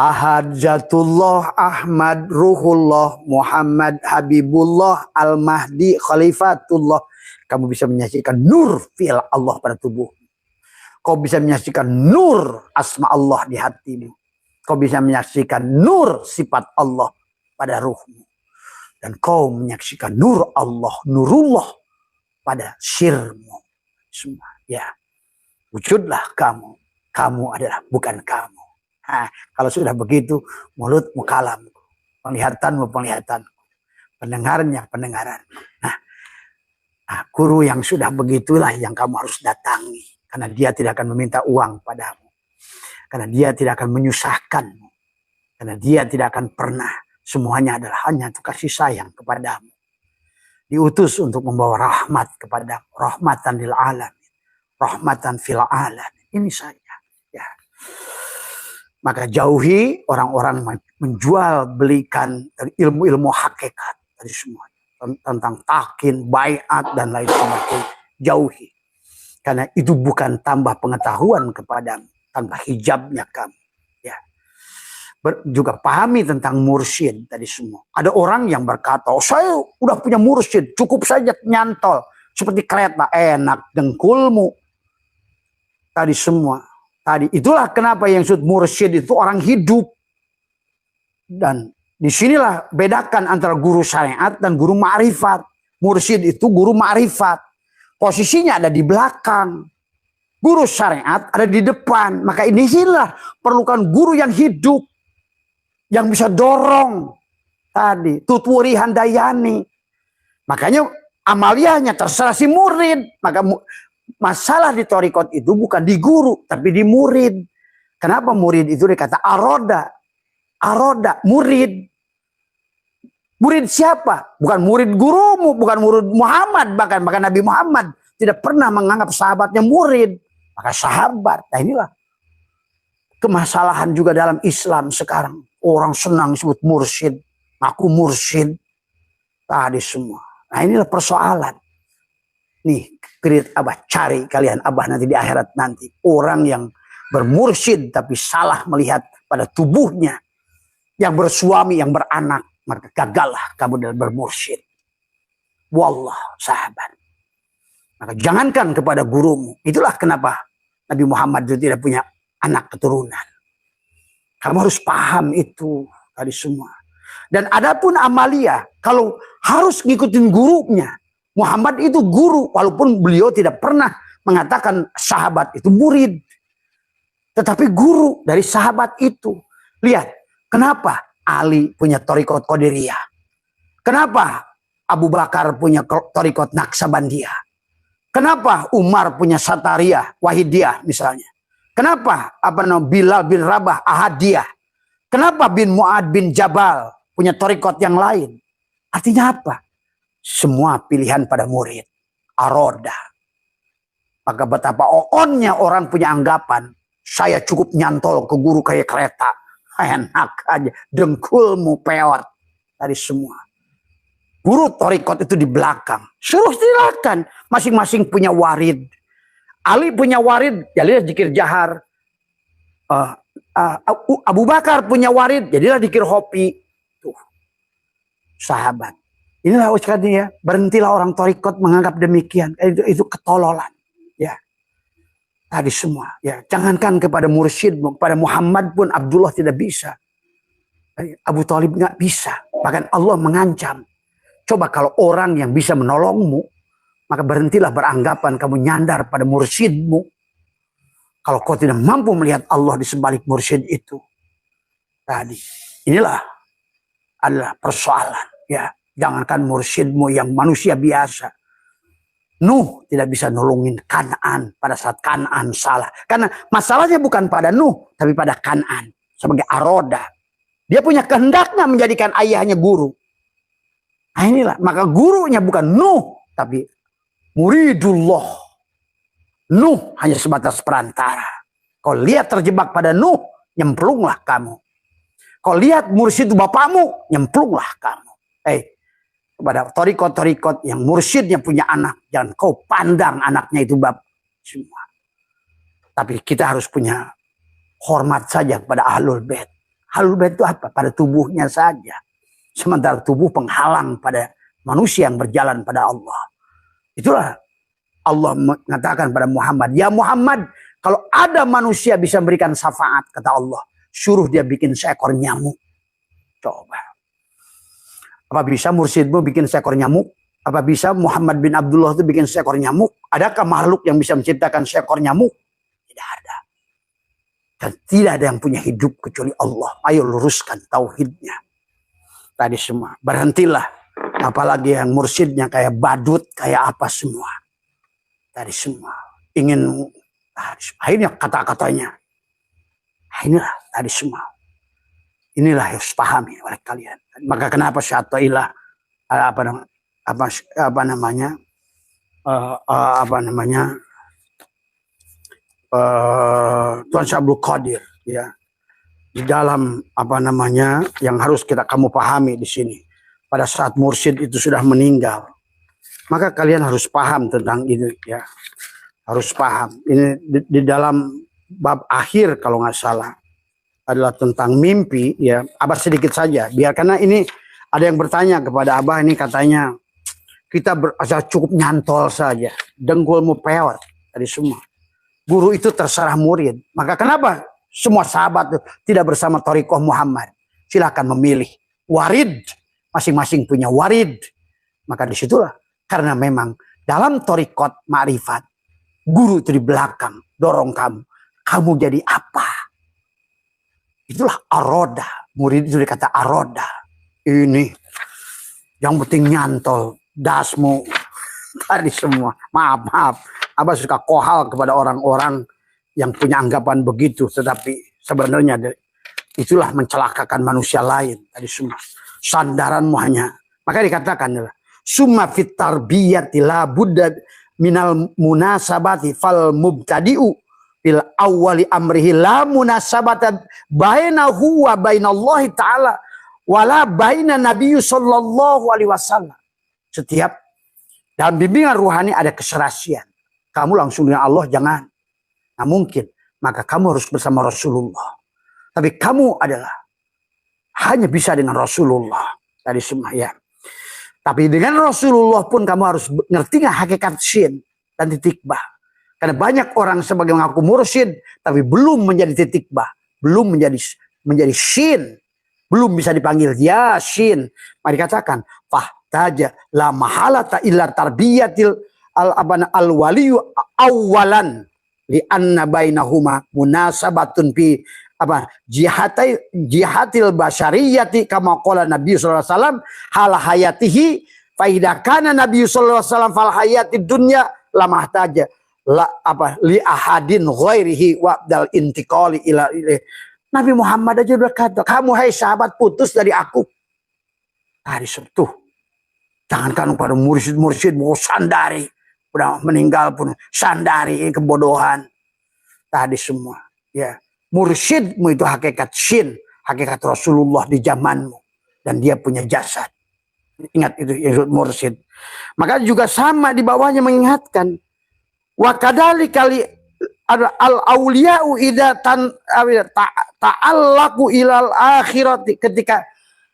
Ahad Zatullah, Ahmad Ruhullah, Muhammad Habibullah, Al-Mahdi Khalifatullah. Kamu bisa menyaksikan nur fi'il Allah pada tubuh. Kau bisa menyaksikan nur asma Allah di hatimu. Kau bisa menyaksikan nur sifat Allah pada ruhmu. Dan kau menyaksikan nur Allah, nurullah pada sirmu. Semua ya. Wujudlah kamu. Kamu adalah bukan kamu. Nah, kalau sudah begitu, mulutmu kalamku, penglihatanmu penglihatanku, pendengarnya pendengaran. Nah, guru yang sudah begitulah yang kamu harus datangi, karena dia tidak akan meminta uang padamu, karena dia tidak akan menyusahkanmu, karena dia tidak akan pernah. Semuanya adalah hanya untuk kasih sayang kepadamu. Diutus untuk membawa rahmat kepadamu, rahmatan lil alamin, rahmatan fil alamin. Ini saja. Ya. Maka jauhi orang-orang menjual belikan dari ilmu-ilmu hakikat dari semua tentang takin, baiat dan lain sebagainya. jauhi. Karena itu bukan tambah pengetahuan kepadamu, tanpa hijabnya kamu. Ya. Juga pahami tentang mursyid tadi semua. Ada orang yang berkata, oh, saya udah punya mursyid, cukup saja nyantol. Seperti kereta, enak dengkulmu. Tadi semua. Tadi itulah kenapa yang disebut mursyid itu orang hidup. Dan disinilah bedakan antara guru syariat dan guru ma'rifat. Mursyid itu guru ma'rifat. Posisinya ada di belakang. Guru syariat ada di depan. Maka inilah perlukan guru yang hidup. Yang bisa dorong. Tadi. Tutwuri handayani. Makanya amaliyahnya terserah si murid. Maka masalah di thariqat itu bukan di guru. Tapi di murid. Kenapa murid itu dikata aroda? Aroda. Murid. Murid siapa? Bukan murid gurumu, bukan murid Muhammad. Bahkan Nabi Muhammad tidak pernah menganggap sahabatnya murid. Maka sahabat. Nah inilah kemasalahan juga dalam Islam sekarang. Orang senang disebut mursyid. Aku mursyid. Tadi semua. Nah inilah persoalan. Nih, Abah cari kalian. Abah nanti di akhirat nanti. Orang yang bermursyid tapi salah melihat pada tubuhnya. Yang bersuami, yang beranak. Maka gagallah kamu dalam bermursyid. Wallah sahabat. Maka jangankan kepada gurumu. Itulah kenapa Nabi Muhammad itu tidak punya anak keturunan. Kamu harus paham itu tadi semua. Dan adapun amalia. Kalau harus ngikutin gurunya. Muhammad itu guru. Walaupun beliau tidak pernah mengatakan sahabat itu murid. Tetapi guru dari sahabat itu. Lihat. Kenapa? Ali punya thariqat Qadiriyah. Kenapa Abu Bakar punya thariqat Naqsabandiyah? Kenapa Umar punya Satariyah, Wahidiyah misalnya? Kenapa Bilal bin Rabah Ahadiyah? Kenapa bin Mu'ad bin Jabal punya thariqat yang lain? Artinya apa? Semua pilihan pada murid. Aroda. Maka betapa onnya orang punya anggapan, saya cukup nyantol ke guru kayak kereta. Enak aja, dengkulmu peot tadi semua. Guru thariqat itu di belakang. Suruh silakan, masing-masing punya warid. Ali punya warid, jadilah zikir jahar. Abu Bakar punya warid, jadilah zikir hopi. Tuh, sahabat. Inilah ucapannya, berhentilah orang thariqat menganggap demikian. Itu ketololan. Ya. Tadi semua, ya jangankan kepada mursyidmu, kepada Muhammad pun Abdullah tidak bisa. Abu Thalib nggak bisa. Bahkan Allah mengancam. Coba kalau orang yang bisa menolongmu, maka berhentilah beranggapan kamu nyandar pada mursyidmu. Kalau kau tidak mampu melihat Allah di sebalik mursyid itu. Tadi, inilah adalah persoalan. Ya, jangankan mursyidmu yang manusia biasa. Nuh tidak bisa nolongin Kan'an pada saat Kan'an salah. Karena masalahnya bukan pada Nuh, tapi pada Kan'an. Sebagai aroda. Dia punya kehendaknya menjadikan ayahnya guru. Nah inilah, maka gurunya bukan Nuh, tapi muridullah. Nuh hanya sebatas perantara. Kau lihat terjebak pada Nuh, nyemplunglah kamu. Kau lihat mursyid bapakmu, nyemplunglah kamu. Kepada thariqat yang mursyidnya punya anak. Jangan kau pandang anaknya itu bab semua. Tapi kita harus punya hormat saja kepada ahlul bait. Ahlul bait itu apa? Pada tubuhnya saja. Sementara tubuh penghalang pada manusia yang berjalan pada Allah. Itulah Allah mengatakan pada Muhammad. Ya Muhammad, kalau ada manusia bisa memberikan syafaat, kata Allah, suruh dia bikin seekor nyamuk. Coba. Apa bisa mursyidmu bikin seekor nyamuk? Apa bisa Muhammad bin Abdullah itu bikin seekor nyamuk? Adakah makhluk yang bisa menciptakan seekor nyamuk? Tidak ada. Dan tidak ada yang punya hidup kecuali Allah. Ayo luruskan tauhidnya. Tadi semua. Berhentilah. Apalagi yang mursyidnya kayak badut, kayak apa semua. Tadi semua. Ingin, akhirnya kata-katanya. Inilah tadi semua. Inilah harus pahami oleh kalian. Maka kenapa syatailah Tuan Syabul Qadir ya di dalam yang harus kamu pahami di sini pada saat mursyid itu sudah meninggal Maka kalian harus paham tentang itu ya. Harus paham. Ini di dalam bab akhir kalau nggak salah adalah tentang mimpi ya. Abah sedikit saja. Biar karena ini ada yang bertanya kepada Abah ini katanya kita cukup nyantol saja. Dengkulmu peot dari semua. Guru itu terserah murid. Maka kenapa semua sahabat tidak bersama Thariqah Muhammad? Silakan memilih. Warid. Masing-masing punya warid. Maka disitulah. Karena memang dalam Thariqat Ma'rifat. Guru itu di belakang. Dorong kamu. Kamu jadi apa? Itulah aroda. Murid itu dikata aroda. Ini. Yang penting nyantol. Dasmu. Tadi semua. Maaf. Abah suka kohal kepada orang-orang yang punya anggapan begitu. Tetapi sebenarnya itulah mencelakakan manusia lain. Tadi semua. Sandaranmu hanya. Maka dikatakan adalah. Summa fit tarbiyati la budda minal munasabati fal mubtadi'u fil awwali amrihi la munasabata bainahu wa bainallahi ta'ala wala baina nabiyyu sallallahu alaihi wasallam. Setiap dalam bimbingan ruhani ada keserasian. Kamu langsung dengan Allah jangan. Nah mungkin. Maka kamu harus bersama Rasulullah. Tapi kamu adalah hanya bisa dengan Rasulullah. Tadi semua ya. Tapi dengan Rasulullah pun kamu harus ngerti nggak hakikat syin dan titik bah. Karena banyak orang sebagai mengaku mursyid tapi belum menjadi titik bah, belum menjadi syin, belum bisa dipanggil ya syin. Mari katakan fahtaja la mahalata illa tarbiyatil al waliyu awalan li anna bainahuma munasabatun fi jihatil basyariyati kama qala Nabi sallallahu alaihi wasallam hal hayatihi fa idza kana Nabi sallallahu alaihi wasallam fal hayatid dunya lamahtaja li ahadin ghairihi wa dal intiqali ila Nabi Muhammad aja udah kata kamu hai sahabat putus dari aku. Hari Sabtu jangankan pada mursyid mau sandari udah meninggal pun sandari kebodohan tadi semua ya. Mursyidmu itu hakikat syin, hakikat Rasulullah di zamanmu. Dan dia punya jasad. Ingat itu yang mursyid. Maka juga sama di bawahnya mengingatkan. Wa kadali kali al-awliya'u idha ta'allaku ilal akhirati.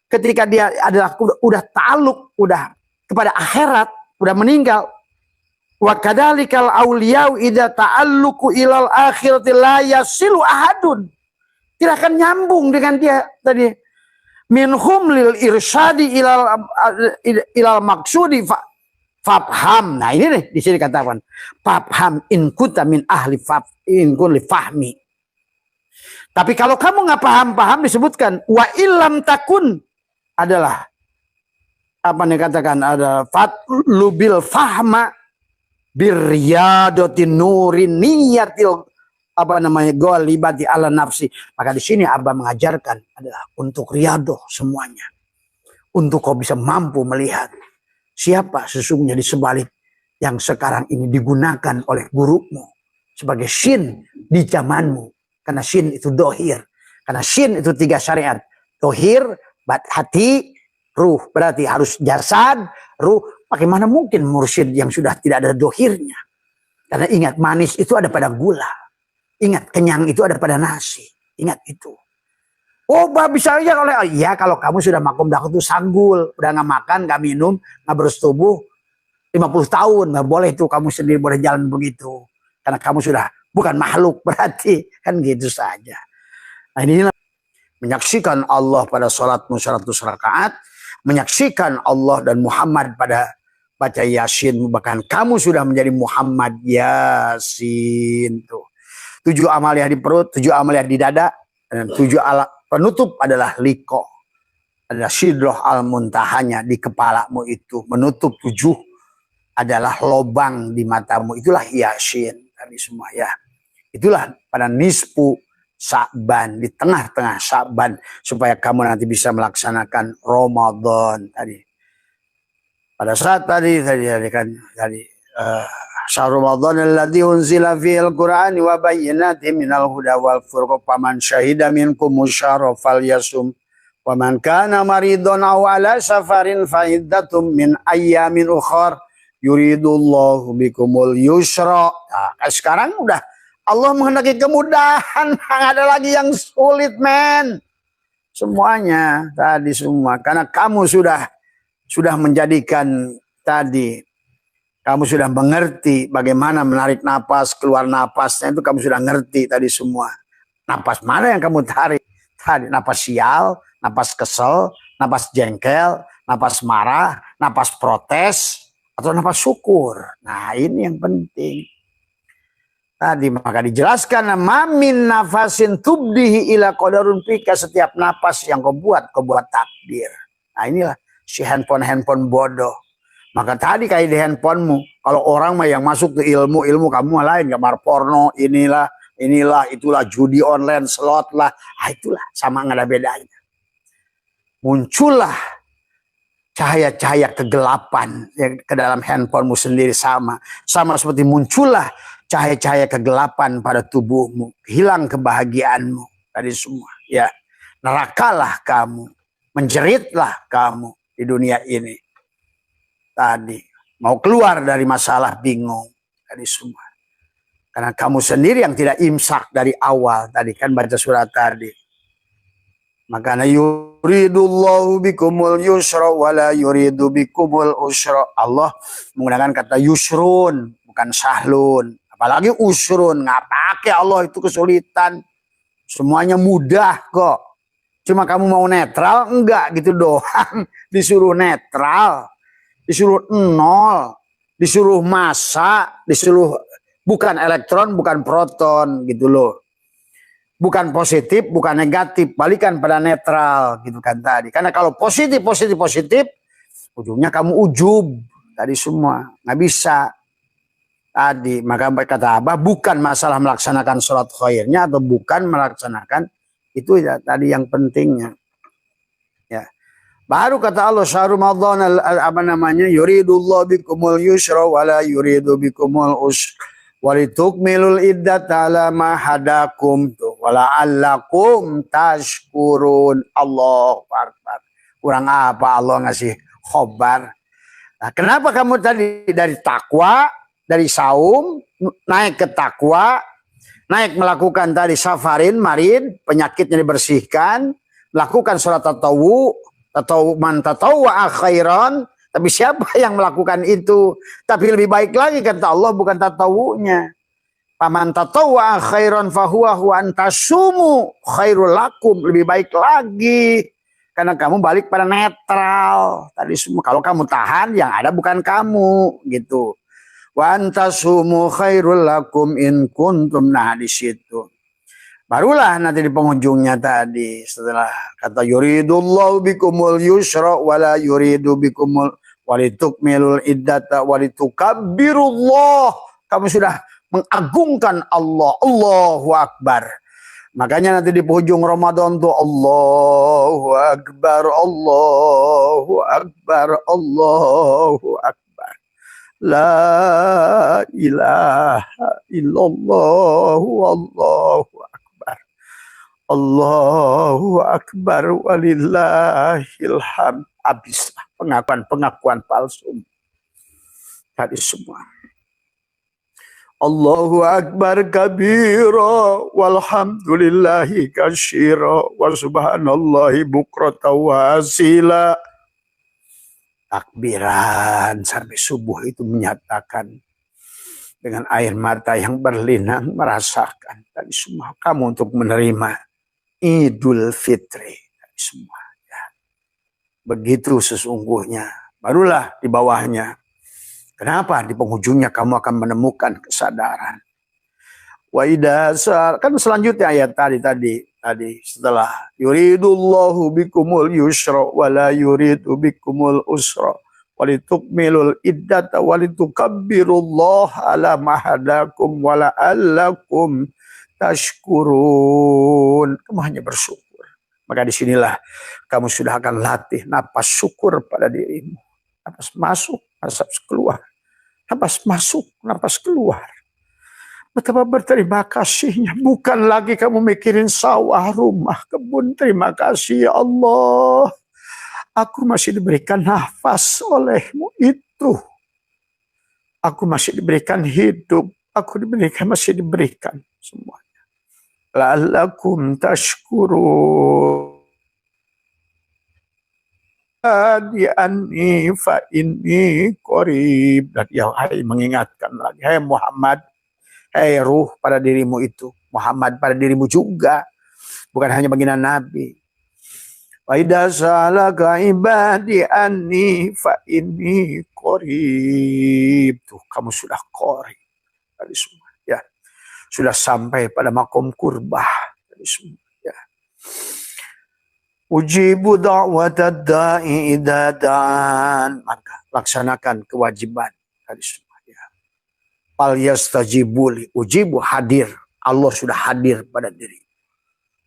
Ketika dia adalah udah ta'aluk, udah kepada akhirat, udah meninggal. Wa kadzalikal auliyau idza ta'alluqu ilal akhirati la yasilu ahadun. Tidak akan nyambung dengan dia tadi. Minhum lil irsyadi ilal maksudi fafham. Nah ini nih di sini katakan fafham in kunta min ahli in kun li fahmi. Tapi kalau kamu nggak paham disebutkan wa illam takun adalah apa nih katakan ada fatlubil fahma biryadatin nurin niyatil apa namanya ghalibati ala nafsi. Maka di sini Abah mengajarkan adalah untuk riyadoh semuanya. Untuk kau bisa mampu melihat siapa sesungguhnya di sebalik yang sekarang ini digunakan oleh gurumu sebagai syin di zamanmu. Karena syin itu dohir. Karena syin itu 3 syariat. Dohir, hati, ruh. Berarti harus jasad, ruh. Bagaimana mungkin mursyid yang sudah tidak ada dohirnya? Karena ingat manis itu ada pada gula. Ingat kenyang itu ada pada nasi. Ingat itu. Oh bisa aja kalau ya kalau kamu sudah makom dakut itu sanggul. Udah nggak makan, nggak minum, nggak bersetubuh. 50 tahun nggak boleh tuh kamu sendiri boleh jalan begitu. Karena kamu sudah bukan makhluk berarti. Kan gitu saja. Nah inilah menyaksikan Allah pada sholatmu 100 rakaat. Menyaksikan Allah dan Muhammad pada baca Yasin. Bahkan kamu sudah menjadi Muhammad Yasin. Tuh. 7 amaliyah di perut, 7 amaliyah di dada. Dan 7 penutup adalah liko. Ada sidroh al-muntahanya di kepalamu itu. Menutup 7 adalah lobang di matamu. Itulah Yasin. Tadi semua ya. Itulah pada nisfu Sa'ban, di tengah-tengah Sa'ban, supaya kamu nanti bisa melaksanakan Ramadan tadi. Pada saat tadi syahr Ramadan alladzi unzila fihil Qur'an wa bayyinatin minal huda wal furqan faman syahida minkum syahra falyasum wa man kana maridun aw ala safarin fa iddatum min ayyamin ukhra yuridullahu bikumul yusra. Nah, sekarang udah Allah menghendaki kemudahan, nggak ada lagi yang sulit, men. Semuanya tadi semua karena kamu sudah menjadikan tadi, kamu sudah mengerti bagaimana menarik napas, keluar napasnya itu kamu sudah ngerti tadi semua. Napas mana yang kamu tarik? Tadi napas sial, napas kesel, napas jengkel, napas marah, napas protes, atau napas syukur. Nah, ini yang penting. Tadi maka dijelaskan, mamin nafasin tubdihi ila qadarun fika, setiap napas yang kau buat takdir. Nah, inilah si handphone bodoh. Maka tadi kayak di handphonemu, kalau orang mah yang masuk ke ilmu kamu lain, gambar porno, inilah, itulah, judi online, slot lah, itulah, sama nggak ada bedanya. Muncullah cahaya-cahaya kegelapan yang ke dalam handphonemu sendiri, sama seperti muncullah cahaya-cahaya kegelapan pada tubuhmu, hilang kebahagiaanmu tadi semua, ya. Nerakalah kamu, menjeritlah kamu di dunia ini. Tadi mau keluar dari masalah, bingung tadi semua. Karena kamu sendiri yang tidak imsak dari awal, tadi kan baca surat tadi. Makanya yuridullahu bikumul yusra wala yuridu bikumul usra. Allah menggunakan kata yusrun, bukan sahlun. Apalagi usrun, nggak pakai Allah itu kesulitan. Semuanya mudah kok. Cuma kamu mau netral, enggak gitu doang. Disuruh netral, disuruh nol, disuruh massa, disuruh bukan elektron, bukan proton gitu loh. Bukan positif, bukan negatif, balikan pada netral gitu kan tadi. Karena kalau positif, ujungnya kamu ujub tadi semua, nggak bisa. Tadi maka kata Abah, bukan masalah melaksanakan sholat khairnya atau bukan melaksanakan itu ya tadi yang pentingnya. Ya. Baru kata Allah, syahrul Ramadan apa namanya? Yuridullahu bikumul yusra wala yuridu bikumul usra walitukmilul iddata ala ma hadakum wala allakum tashkurun. Allahu akbar. Kurang apa Allah ngasih khobar? Nah, kenapa kamu tadi dari takwa, dari saum naik ke takwa, naik melakukan tadi safarin marin, penyakitnya dibersihkan, melakukan sholat tatawu atau man tatawwa khairan. Tapi siapa yang melakukan itu? Tapi lebih baik lagi kata Allah, bukan tatawunya. Paman tatawwa khairan fahuwa huwa antasumu khairul lakum, lebih baik lagi. Karena kamu balik pada netral tadi semua. Kalau kamu tahan, yang ada bukan kamu gitu. Wa antasumu khairul lakum in kuntum. Nah, di situ barulah nanti di penghujungnya tadi setelah kata yuridullahu bikumul yusra wala yuridu bikumul walitukmilul iddata walitukabbirullah. Kamu sudah mengagungkan Allah. Allahu akbar. Makanya nanti di penghujung Ramadan tuh Allahu akbar, Allahu akbar, Allahu akbar. La ilaha illallah, Allahu akbar. Allahu akbar walillahil hamd. Habislah pengakuan palsu tadi semua. Allahu akbar kabira walhamdulillahi katsira wa subhanallahi bukratan wa asila. Takbiran sampai subuh itu menyatakan dengan air mata yang berlinang, merasakan tadi semua kamu untuk menerima Idul Fitri tadi semua. Ya. Begitu sesungguhnya. Barulah di bawahnya. Kenapa? Di penghujungnya kamu akan menemukan kesadaran. Wa idasar, kan selanjutnya ayat tadi setelah yuridullahu bikumul yusra wala yuridu bikumul usra walitukmilul iddata walitukabbirullaha ala ma hadakum wala allakum tashkurun. Kamu hanya bersyukur. Maka disinilah kamu sudah akan latih napas syukur pada dirimu. Napas masuk, napas keluar. Napas masuk, napas keluar. Betapa berterima kasihnya. Bukan lagi kamu mikirin sawah, rumah, kebun. Terima kasih ya Allah. Aku masih diberikan nafas olehmu itu. Aku masih diberikan hidup. Aku masih diberikan semuanya. La'allakum tashkurun. Di anni fa inni qarib. Dan ya mengingatkan lagi. Hai Muhammad. Hai ruh pada dirimu itu. Muhammad pada dirimu juga. Bukan hanya baginda Nabi. Wa idza sa'alaka ibadi anni fa inni qarib. Tuh kamu sudah qarib. Tadi semua ya. Sudah sampai pada makom kurbah. Tadi semua ya. Ujibu da'watad da'i idza da'an. Maka laksanakan kewajiban tadi semua ya. Fal yastajibuli. Ujibu hadir. Allah sudah hadir pada diri.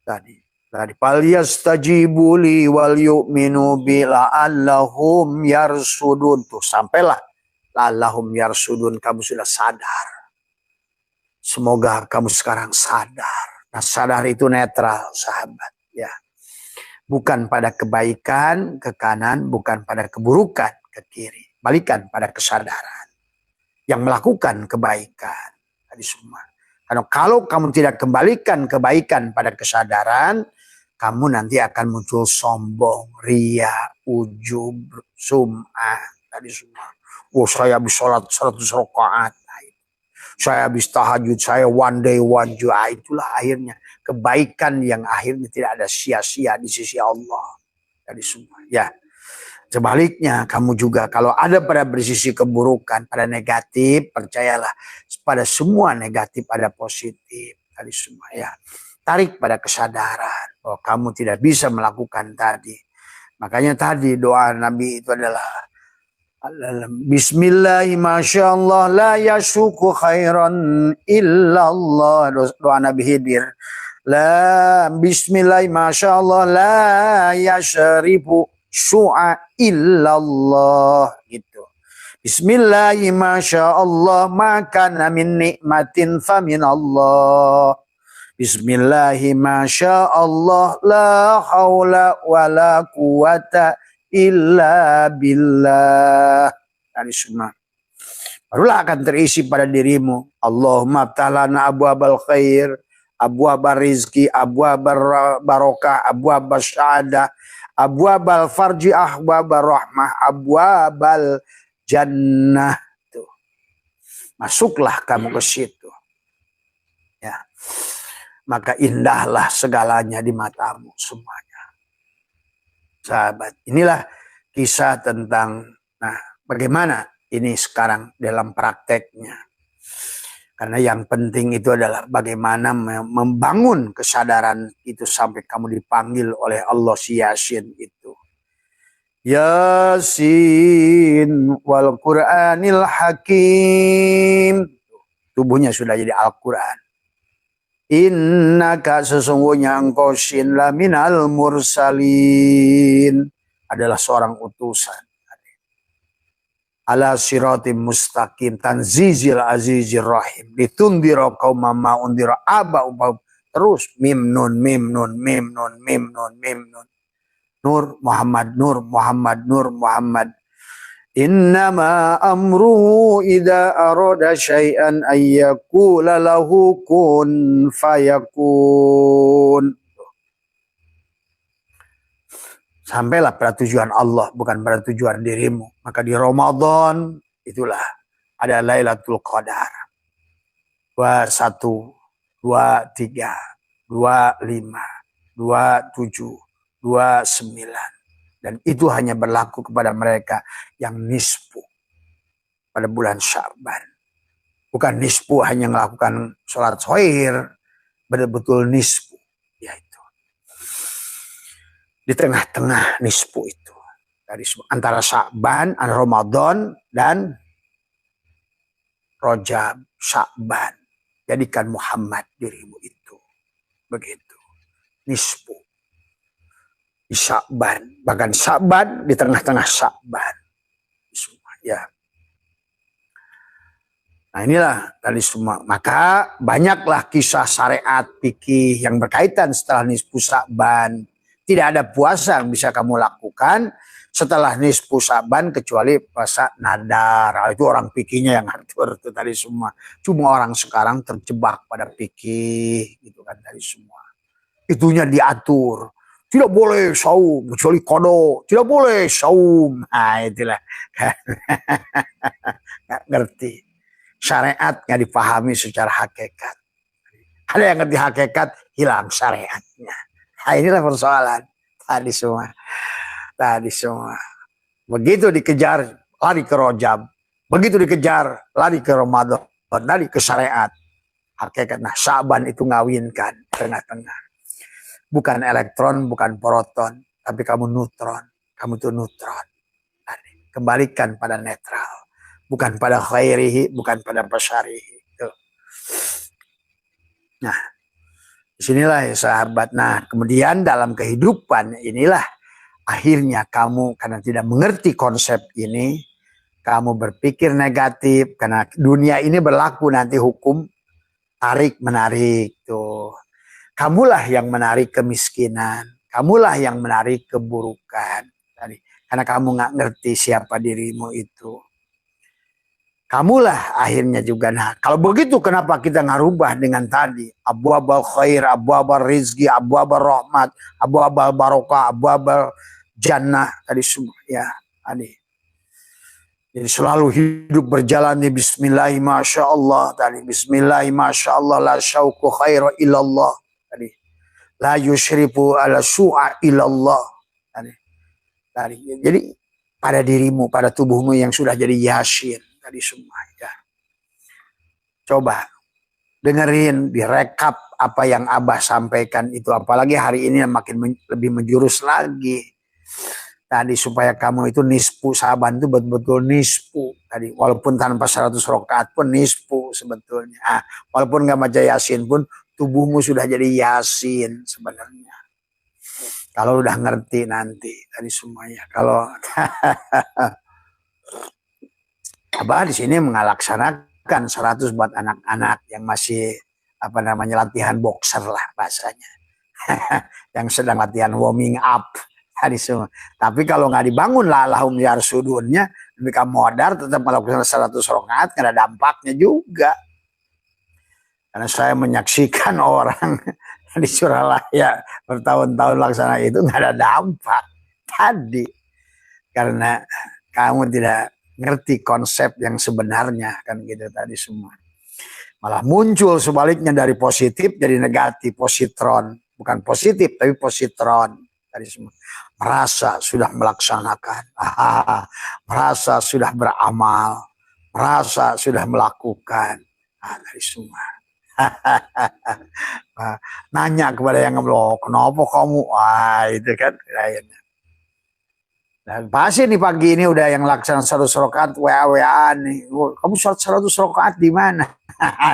Tadi fal yastajibuli wal yu'minu bi la'allahum yarsudun. Tuh sampailah la'allahum yarsudun, kamu sudah sadar. Semoga kamu sekarang sadar. Nah, sadar itu netral, sahabat ya. Bukan pada kebaikan ke kanan, bukan pada keburukan ke kiri. Balikan pada kesadaran. Yang melakukan kebaikan tadi semua. Karena kalau kamu tidak kembalikan kebaikan pada kesadaran, kamu nanti akan muncul sombong, ria, ujub, sum'ah. Tadi semua. Oh, saya habis sholat 100 rakaat. Saya habis tahajud, saya one day, one joy. Itulah akhirnya. Kebaikan yang akhirnya tidak ada sia-sia di sisi Allah. Tadi semua. Ya. Sebaliknya, kamu juga kalau ada pada bersisi keburukan, pada negatif, percayalah. Pada semua negatif ada positif. Tadi semua ya. Tarik pada kesadaran bahwa kamu tidak bisa melakukan tadi. Makanya tadi doa Nabi itu adalah Bismillahi masyaallah la yasuku khairan illallah. Doa Nabi Khidir. La Bismillahi masyaallah la yashribu syu'a illallah gitu. Bismillahi masyaallah makana min nikmatin faminallah. Bismillahi masyaallah la haula wala quwata illa billah. Tadi semua. Barulah akan terisi pada dirimu. Allahumma ta'lana abwabal khair, abwabal rizki, abwabal barokah, abwabal syahadah, abwabal farji, abwabal rahmah, abwabal jannah. Tuh. Masuklah kamu ke situ. Ya. Maka indahlah segalanya di matamu semuanya. Sahabat, inilah kisah tentang bagaimana ini sekarang dalam prakteknya. Karena yang penting itu adalah bagaimana membangun kesadaran itu sampai kamu dipanggil oleh Allah si Yasin itu. Yasin wal Qur'anil Hakim. Tubuhnya sudah jadi Al-Quran. Innaka sesungguhnya engkau sin laminal mursalin, adalah seorang utusan. Ala siratim mustaqim tanzizil azizir rahim litundira qaumam ma undira aba'um. Terus mim nun mim nun mim nun mim nun mim nun. Nur Muhammad, Nur Muhammad, Nur Muhammad. Innama amruhu idza arada syai'an ayyaqula lahu kun fayakun. Sampailah pada tujuan Allah, bukan pada tujuan dirimu. Maka di Ramadan itulah ada Lailatul Qadar. 21, 23, 25, 27, 29. Dan itu hanya berlaku kepada mereka yang nisfu pada bulan Sya'ban. Bukan nisfu hanya melakukan sholat khair, betul-betul nisfu. Yaitu di tengah-tengah nisfu itu. Dari antara Sya'ban, Ramadan, dan Rajab, Sya'ban. Jadikan Muhammad dirimu itu. Begitu. Nisfu. Di Sya'ban, bahkan Sya'ban di tengah-tengah Sya'ban. Ya. Nah inilah tadi semua. Maka banyaklah kisah syariat fikih yang berkaitan setelah nisfu Sya'ban. Tidak ada puasa yang bisa kamu lakukan setelah nisfu Sa'ban kecuali puasa nadar. Itu orang fikihnya yang ngatur itu tadi semua. Cuma orang sekarang terjebak pada fikih gitu kan tadi semua. Itunya diatur. Tidak boleh saum kecuali kodo. Tidak boleh saum. Nah itulah. Nggak ngerti. Syariat nggak dipahami secara hakikat. Ada yang ngerti hakikat, hilang syariatnya. Nah inilah persoalan tadi semua. Tadi semua. Begitu dikejar, lari ke Rojab. Begitu dikejar, lari ke Ramadan. Lari ke syariat. Hakikat. Nah Sa'ban itu ngawinkan tengah-tengah. Bukan elektron, bukan proton. Tapi kamu neutron. Kamu itu neutron. Kembalikan pada netral. Bukan pada khairihi, bukan pada basyarihi. Nah, disinilah ya sahabat. Nah, kemudian dalam kehidupan inilah akhirnya kamu karena tidak mengerti konsep ini, kamu berpikir negatif karena dunia ini berlaku nanti hukum tarik menarik tuh. Kamulah yang menarik kemiskinan, kamulah yang menarik keburukan. Karena kamu nggak ngerti siapa dirimu itu. Kamulah akhirnya juga. Nah, kalau begitu kenapa kita ngarubah dengan tadi abwabal khair, abwabal rizki, abwabal rahmat, abwabal barokah, abwabal jannah tadi semua ya. Tadi. Jadi selalu hidup berjalan di bismillahi masyaallah tadi. Bismillahi masyaallah la syauqu khairu illallah tadi. La yusyrifu ala su'a illallah tadi. Tadi. Jadi pada dirimu, pada tubuhmu yang sudah jadi yasin tadi semua ya. Coba dengerin, direkap apa yang Abah sampaikan itu. Apalagi hari ini makin lebih menjurus lagi. Tadi supaya kamu itu nisfu Sa'ban itu betul-betul nisfu. Tadi walaupun tanpa 100 rakaat pun nisfu sebetulnya. Walaupun gak baca yasin pun tubuhmu sudah jadi yasin sebenarnya. Kalau udah ngerti nanti tadi semuanya. Kalau Abah di sini mengalaksanakan 100 buat anak-anak yang masih latihan boxer lah bahasanya. Yang sedang latihan warming up tadi semua. Tapi kalau nggak dibangun lah lahum yarsudunnya, mereka modar tetap melakukan 100 rakaat karena dampaknya juga. Karena saya menyaksikan orang di Suralaya bertahun-tahun laksana itu nggak ada dampak tadi. Karena kamu tidak ngerti konsep yang sebenarnya kan gitu tadi semua. Malah muncul sebaliknya dari positif jadi negatif, positron. Bukan positif tapi positron tadi semua. Merasa sudah melaksanakan, merasa sudah beramal, merasa sudah melakukan tadi semua. Nanya kepada yang ngeblok, kenapa kamu? Itu kan kayaknya. Dan pasti nih pagi ini udah yang laksana 100 rakaat WA nih. Kamu sholat 100 rakaat di mana?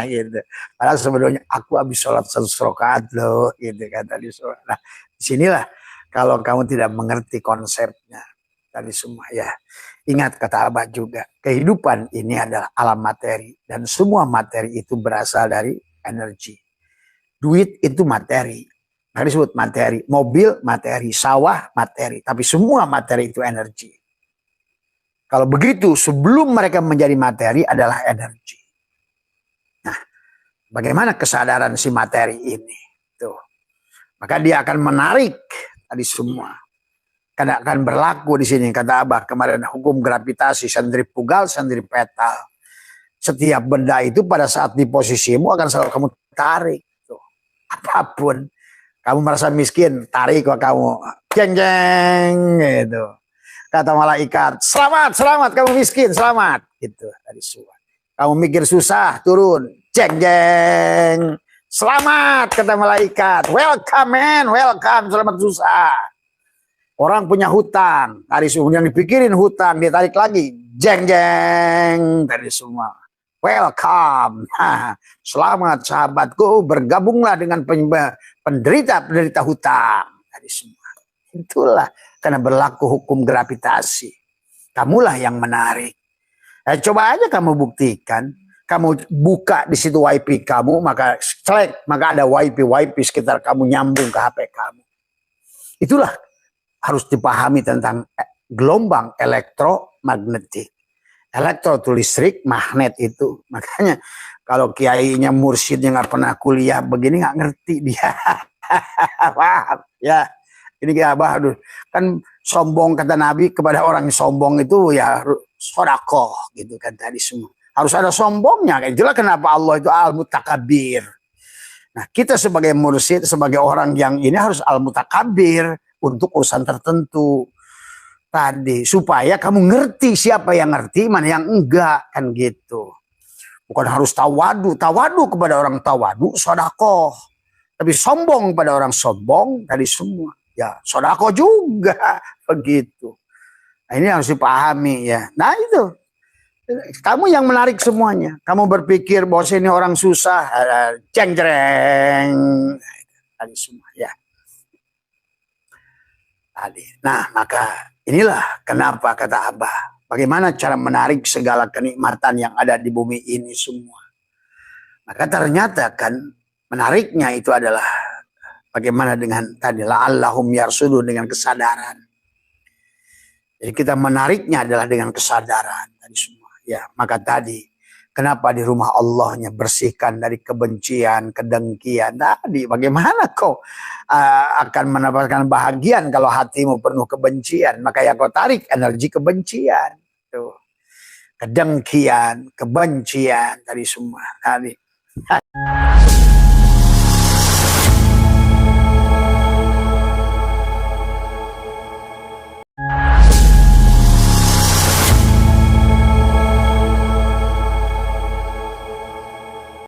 Gitu. Padahal sebetulnya aku habis sholat 100 rakaat loh, gitu kan tadi. Nah, disinilah kalau kamu tidak mengerti konsepnya tadi semua ya. Ingat kata Abah juga, kehidupan ini adalah alam materi dan semua materi itu berasal dari energi. Duit itu materi. Nah, disebut materi, mobil materi, sawah materi, tapi semua materi itu energi. Kalau begitu, sebelum mereka menjadi materi adalah energi. Nah, bagaimana kesadaran si materi ini? Tuh. Maka dia akan menarik tadi semua. Karena akan berlaku di sini kata Abah kemarin hukum gravitasi sentrifugal, sentripetal. Setiap benda itu pada saat di posisimu akan selalu kamu tarik. Tuh. Apapun. Kamu merasa miskin, tarik ke kamu. Jeng jeng gitu. Kata malaikat, selamat, selamat kamu miskin, selamat. Gitu tadi semua. Kamu mikir susah, turun. Jeng jeng. Selamat kata malaikat. Welcome man, welcome, selamat susah. Orang punya hutang, tadi semua yang dipikirin hutang, dia tarik lagi. Jeng jeng tadi semua. Welcome. Selamat sahabatku, bergabunglah dengan penderita hutang. Tadi semua. Itulah karena berlaku hukum gravitasi. Kamulah yang menarik. Coba aja kamu buktikan. Kamu buka di situ wifi kamu, maka ada wifi sekitar kamu nyambung ke HP kamu. Itulah harus dipahami tentang gelombang elektromagnetik. Elektro itu listrik, magnet itu. Makanya kalau kiainya mursyidnya nggak pernah kuliah begini nggak ngerti dia. Paham ya? Ini kayak Abah kan sombong kata Nabi kepada orang yang sombong itu ya sodakoh gitu kan tadi semua. Harus ada sombongnya. Itulah kenapa Allah itu al-mutakabir. Nah kita sebagai mursyid, sebagai orang yang ini harus al-mutakabir untuk urusan tertentu tadi. Supaya kamu ngerti siapa yang ngerti, mana yang enggak kan gitu. Bukan harus tawadu. Tawadu kepada orang tawadu, sodakoh. Tapi sombong pada orang sombong tadi semua. Ya sodakoh juga begitu. Nah, ini harus dipahami ya. Nah itu. Kamu yang menarik semuanya. Kamu berpikir bahwa ini orang susah, ceng-cereng. Tadi semua ya. Tadi. Nah, maka inilah kenapa kata Abah. Bagaimana cara menarik segala kenikmatan yang ada di bumi ini semua. Maka ternyata kan menariknya itu adalah bagaimana dengan tadi la'allahum yarsudu dengan kesadaran. Jadi kita menariknya adalah dengan kesadaran tadi semua. Ya, maka tadi kenapa di rumah Allahnya bersihkan dari kebencian, kedengkian. Tadi bagaimana kau akan mendapatkan bahagian kalau hatimu penuh kebencian? Maka ya kau tarik energi kebencian. Tuh. Kedengkian, kebencian tadi semua. Tadi.